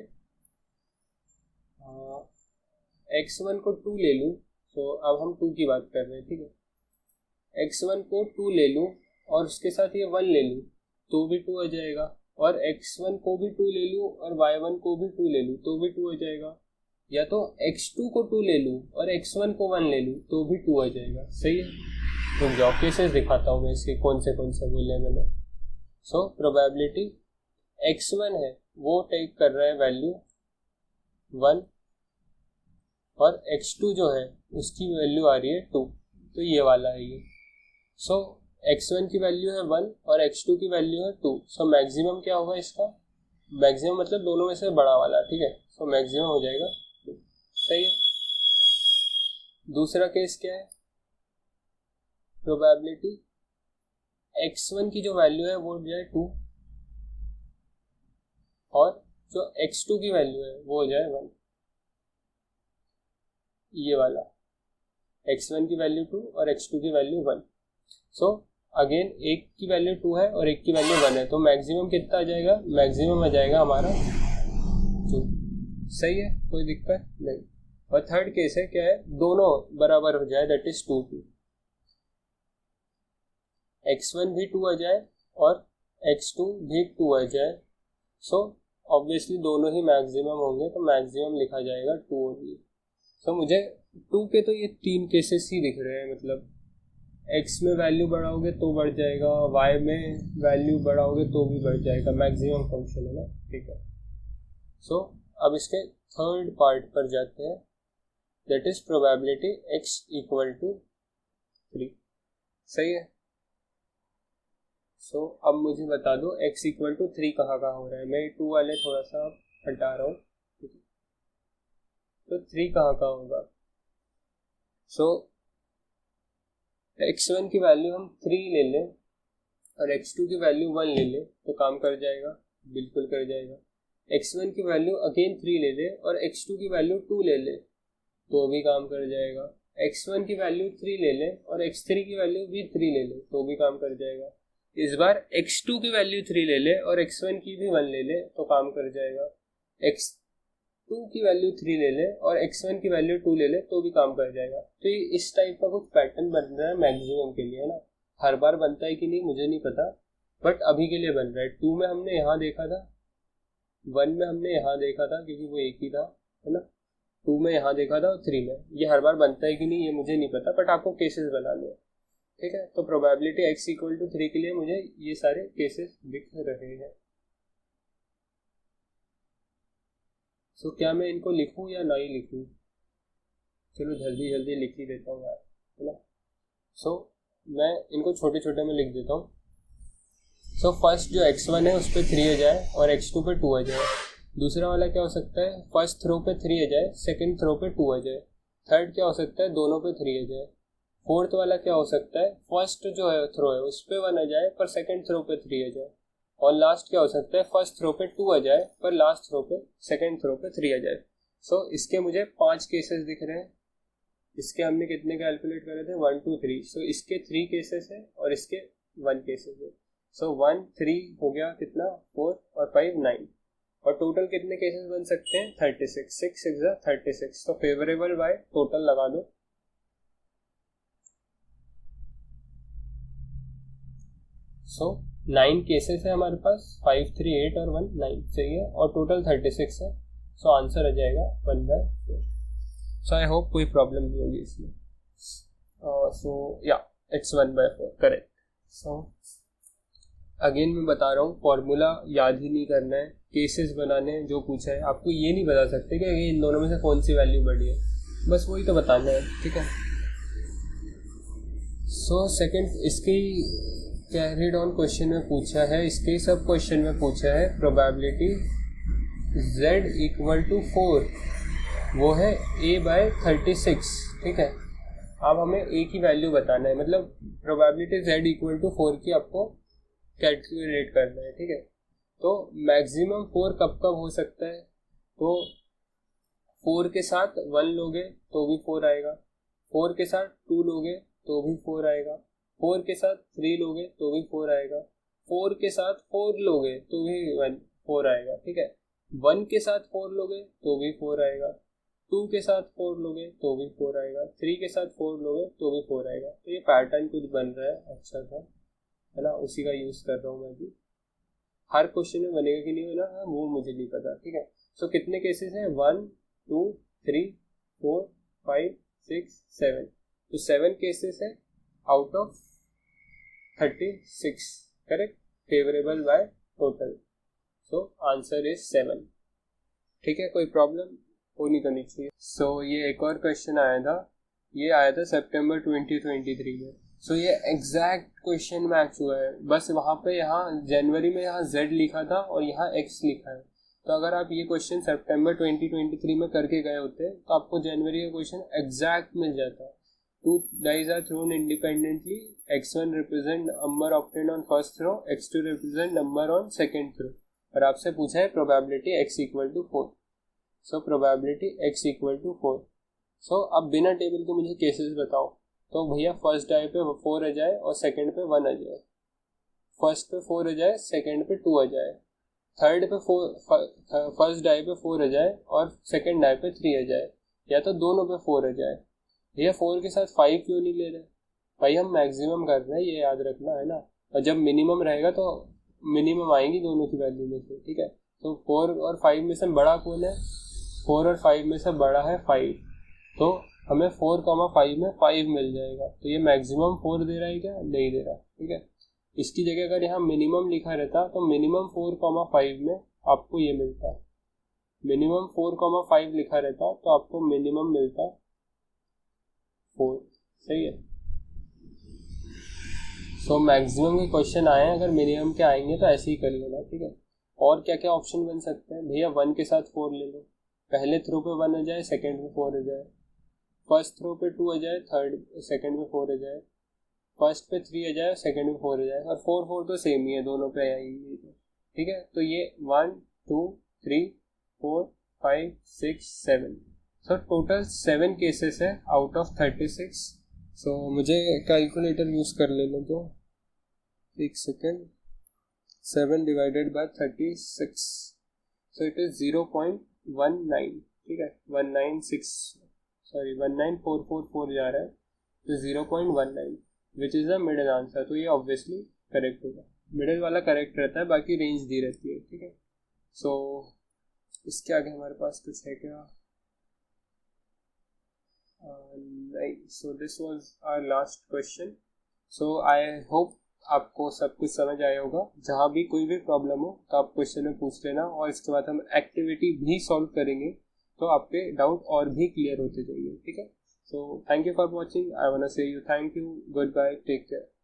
x1 को 2 ले लूँ, तो अब हम 2 की बात कर रहे हैं, ठीक है। x1 को 2 ले लूँ और उसके साथ ये 1 ले लूँ तो भी 2 आ जाएगा, और x1 को भी 2 ले लूँ और y1 को भी 2 ले लूँ तो भी 2 आ जाएगा, या तो x2 को 2 ले लूँ और x1 को 1 ले लूँ तो भी 2 आ जाएगा, सही है। तो जो केसेस दिखाता हूँ मैं इसके कौन से बोले मैंने। सो प्रोबेबिलिटी x1 है वो टेक कर रहा है वैल्यू 1 और x2 जो है उसकी वैल्यू आ रही है 2, तो ये वाला है ये। सो x1 की वैल्यू है 1 और x2 की वैल्यू है 2। सो मैक्सिमम क्या होगा इसका? मैक्सिमम मतलब दोनों में से बड़ा वाला, ठीक है। सो मैक्सिमम हो जाएगा 2, सही है। दूसरा केस क्या है? प्रोबेबिलिटी x1 की जो वैल्यू है वो हो जाए 2 और जो x2 की वैल्यू है वो हो जाए 1, ये वाला। x1 की वैल्यू 2 और x2 की वैल्यू 1। सो अगेन एक की वैल्यू 2 है और एक की वैल्यू 1 है, तो मैक्सिमम कितना आ जाएगा? मैक्सिमम आ जाएगा हमारा 2, सही है, कोई दिक्कत नहीं। और थर्ड केस है क्या है? दोनों बराबर हो जाए, दैट इज 2 2, x1 भी 2 आ जाए और x2 भी 2 आ जाए। सो ऑब्वियसली दोनों ही मैक्सिमम होंगे, तो मैक्सिमम लिखा जाएगा 2 ओनली। सो मुझे 2 के तो ये 3 केसेस ही दिख रहे हैं, मतलब x में वैल्यू बढ़ाओगे तो बढ़ जाएगा, y में वैल्यू बढ़ाओगे तो भी बढ़ जाएगा, मैक्सिमम फंक्शन है ना, ठीक है। सो अब इसके थर्ड पार्ट पर जाते हैं, that is probability x equal to 3, सही है। सो अब मुझे बता दो x इक्वल टू 3 कहाँ कहाँ हो रहा है। मैं 2 वाले थोड़ा सा हटा रहा हूँ, तो 3 कहाँ कहाँ होगा? सो x1 की वैल्यू हम 3 ले लें और x2 की वैल्यू 1 ले लें तो काम कर जाएगा, बिल्कुल कर जाएगा। x1 की वैल्यू अगेन 3 ले ले और x2 की वैल्यू 2 ले ले तो भी काम कर जाएगा। x1 की वैल्यू 3 ले ले और x3 की वैल्यू भी 3 ले ले तो भी काम कर जाएगा। इस बार x2 की वैल्यू 3 ले ले और x1 की भी 1 ले ले तो काम कर जाएगा। x2 की वैल्यू 3 ले ले और x1 की वैल्यू 2 ले ले तो भी काम कर जाएगा। तो ये इस टाइप का कुछ पैटर्न बन रहा है मैक्सिमम के लिए, है ना। हर बार बनता है कि नहीं मुझे नहीं पता, बट अभी के लिए बन रहा है। 2 में हमने यहाँ देखा था, 1 में हमने यहाँ देखा था क्योंकि वो एक ही था, है ना। 2 में यहाँ देखा था और 3 में। ये हर बार बनता है कि नहीं ये मुझे नहीं पता, बट आपको केसेस बनाने हैं, ठीक है। तो प्रोबेबिलिटी x इक्वल टू 3 के लिए मुझे ये सारे केसेस दिख रहे हैं। सो क्या मैं इनको लिखूं या नहीं लिखूं? चलो जल्दी जल्दी लिख ही देता हूँ यार, है ना। सो मैं इनको छोटे छोटे में लिख देता हूँ। सो फर्स्ट जो x1 है उस पर 3 आ जाए और x2 पे 2 आ जाए। दूसरा वाला क्या हो सकता है? फर्स्ट थ्रो पे 3 आ जाए, सेकंड थ्रो पे 2 आ जाए। थर्ड क्या हो सकता है? दोनों पे 3 आ जाए। फोर्थ वाला क्या हो सकता है? फर्स्ट जो है थ्रो है उस पे 1 आ जाए पर सेकंड थ्रो पे 3 आ जाए। और लास्ट क्या हो सकता है, फर्स्ट थ्रो पे 2 आ जाए पर लास्ट थ्रो पे सेकंड थ्रो पे 3 आ जाए। सो इसके मुझे 5 केसेस दिख रहे हैं। इसके हमने कितने कैलकुलेट करे थे, 1 2 3। सो इसके 3 केसेस है और इसके 1 केसेस है। सो 1 3 हो गया कितना, 4 और 5 9, और टोटल कितने केसेस बन सकते हैं, 36। 6 6 36। तो फेवरेबल बाय टोटल लगा दो। सो 9 केसेस है हमारे पास, 5 3 8 और 1 9 सही है, और टोटल 36 है। सो आंसर आ जाएगा 1/4। सो आई होप कोई प्रॉब्लम नहीं होगी इसमें। सो या इट्स 1/4 करेक्ट। सो अगेन मैं बता रहा हूँ, फॉर्मूला याद ही नहीं करना है, केसेस बनाने हैं। जो पूछा है आपको ये नहीं बता सकते कि इन दोनों में से कौन सी वैल्यू बड़ी है, बस वही तो बताना है, ठीक है। सो सेकंड, इसकी कैरीड ऑन क्वेश्चन में पूछा है, इसके सब क्वेश्चन में पूछा है प्रोबेबिलिटी z = 4, वो है a/36, ठीक है। अब हमें a की वैल्यू बताना है, मतलब प्रोबेबिलिटी z = 4 की आपको कैलकुलेट करना है, ठीक है। तो मैक्सिमम 4 कब कब हो सकता है, तो 4 के साथ 1 लोगे तो भी 4 आएगा, 4 के साथ 2 लोगे तो भी 4 आएगा, 4 के साथ 3 लोगे तो भी 4 आएगा, 4 के साथ 4 लोगे तो भी 4 आएगा, ठीक है। 1 के साथ 4 लोगे तो भी 4 आएगा, 2 के साथ 4 लोगे तो भी 4 आएगा, 3 के साथ 4 लोगे तो भी 4 आएगा। तो ये पैटर्न कुछ बन रहा है अच्छा सा, है ना, उसी का यूज कर रहा हूँ मैं भी। हर क्वेश्चन में बनेगा कि नहीं बना वो मुझे नहीं पता, ठीक है। सो कितने केसेस हैं, 1 2 3 4 5 6 7। तो 7 केसेस है out of 36, correct, favourable by total. So answer is 7, ठीक है। कोई प्रॉब्लम होनी तो नहीं चाहिए। सो ये एक और क्वेश्चन आया था, ये आया था सितंबर 2023 में। सो ये एग्जैक्ट क्वेश्चन मैच हुआ है, बस वहाँ पे यहाँ जनवरी में यहाँ z लिखा था और यहाँ x लिखा है। तो अगर आप ये क्वेश्चन सितंबर 2023 में करके गए होते तो आपको जनवरी का क्वेश्चन एग्जैक्ट मिल जाता। 2 dice are thrown independently, x1 represent number obtained on first throw, x2 represent number on second throw, और आपसे पूछा है probability x = 4। सो probability x = 4। सो अब बिना टेबल के मुझे केसेस बताओ। तो भैया फर्स्ट डाई पे 4 आ जाए और सेकंड पे 1 आ जाए, फर्स्ट पे 4 आ जाए सेकंड पे 2 आ जाए, थर्ड पे फर्स्ट डाई पे 4 आ जाए और सेकंड डाई पे 3 आ जाए, या तो दोनों पे 4 आ जाए। भैया 4 के साथ 5 क्यों नहीं ले रहे भाई, हम मैक्सिमम कर रहे हैं, ये याद रखना है ना। और जब मिनिमम रहेगा तो मिनिमम आएंगी दोनों की वैल्यू में से, ठीक है। तो 4 और 5 में से बड़ा कौन है, 4 और 5 में से बड़ा है 5, तो हमें 4,5 में 5 मिल जाएगा। तो ये मैक्सिमम 4 दे रहा है क्या, नहीं दे रहा, ठीक है। इसकी जगह अगर यहाँ मिनिमम लिखा रहता तो मिनिमम 4,5 में आपको ये मिलता, मिनिमम 4,5 लिखा रहता तो आपको मिनिमम मिलता 4, सही है। सो मैक्सिमम के क्वेश्चन आए हैं, अगर मिनिमम के आएंगे तो ऐसे ही कर लेना, ठीक है। और क्या क्या ऑप्शन बन सकते हैं भैया, 1 के साथ 4 ले लो, पहले थ्रो पे 1 आ जाए सेकंड में 4 आ जाए, फर्स्ट थ्रो पे 2 आ जाए सेकंड में 4 आ जाए, फर्स्ट पे 3 आ जाए सेकंड में 4 आ जाए, और 4 4 तो सेम ही है, दोनों पे आएंगे, ठीक है। तो ये 1 2 3 4 5 6 7, सो टोटल 7 केसेस है आउट ऑफ 36। सो मुझे कैलकुलेटर यूज कर लेने दो, एक second. 7 divided by 36, so it is 0.19, ठीक है। 19444 जा रहा है, तो 0.19 which is the middle answer. तो ये ऑब्वियसली करेक्ट होगा, मिडिल वाला करेक्ट रहता है, बाकी रेंज दी रहती है, ठीक है। सो इसके आगे हमारे पास कुछ है क्या, नहीं। So this was our last question. So I hope आपको सब कुछ समझ आया होगा। जहाँ भी कोई भी प्रॉब्लम हो तो आप क्वेश्चन में पूछ लेना, और इसके बाद हम एक्टिविटी भी सॉल्व करेंगे, तो आपके डाउट और भी क्लियर होते जाएंगे, ठीक है। So thank you for watching, I want to say you thank you, good bye, take care.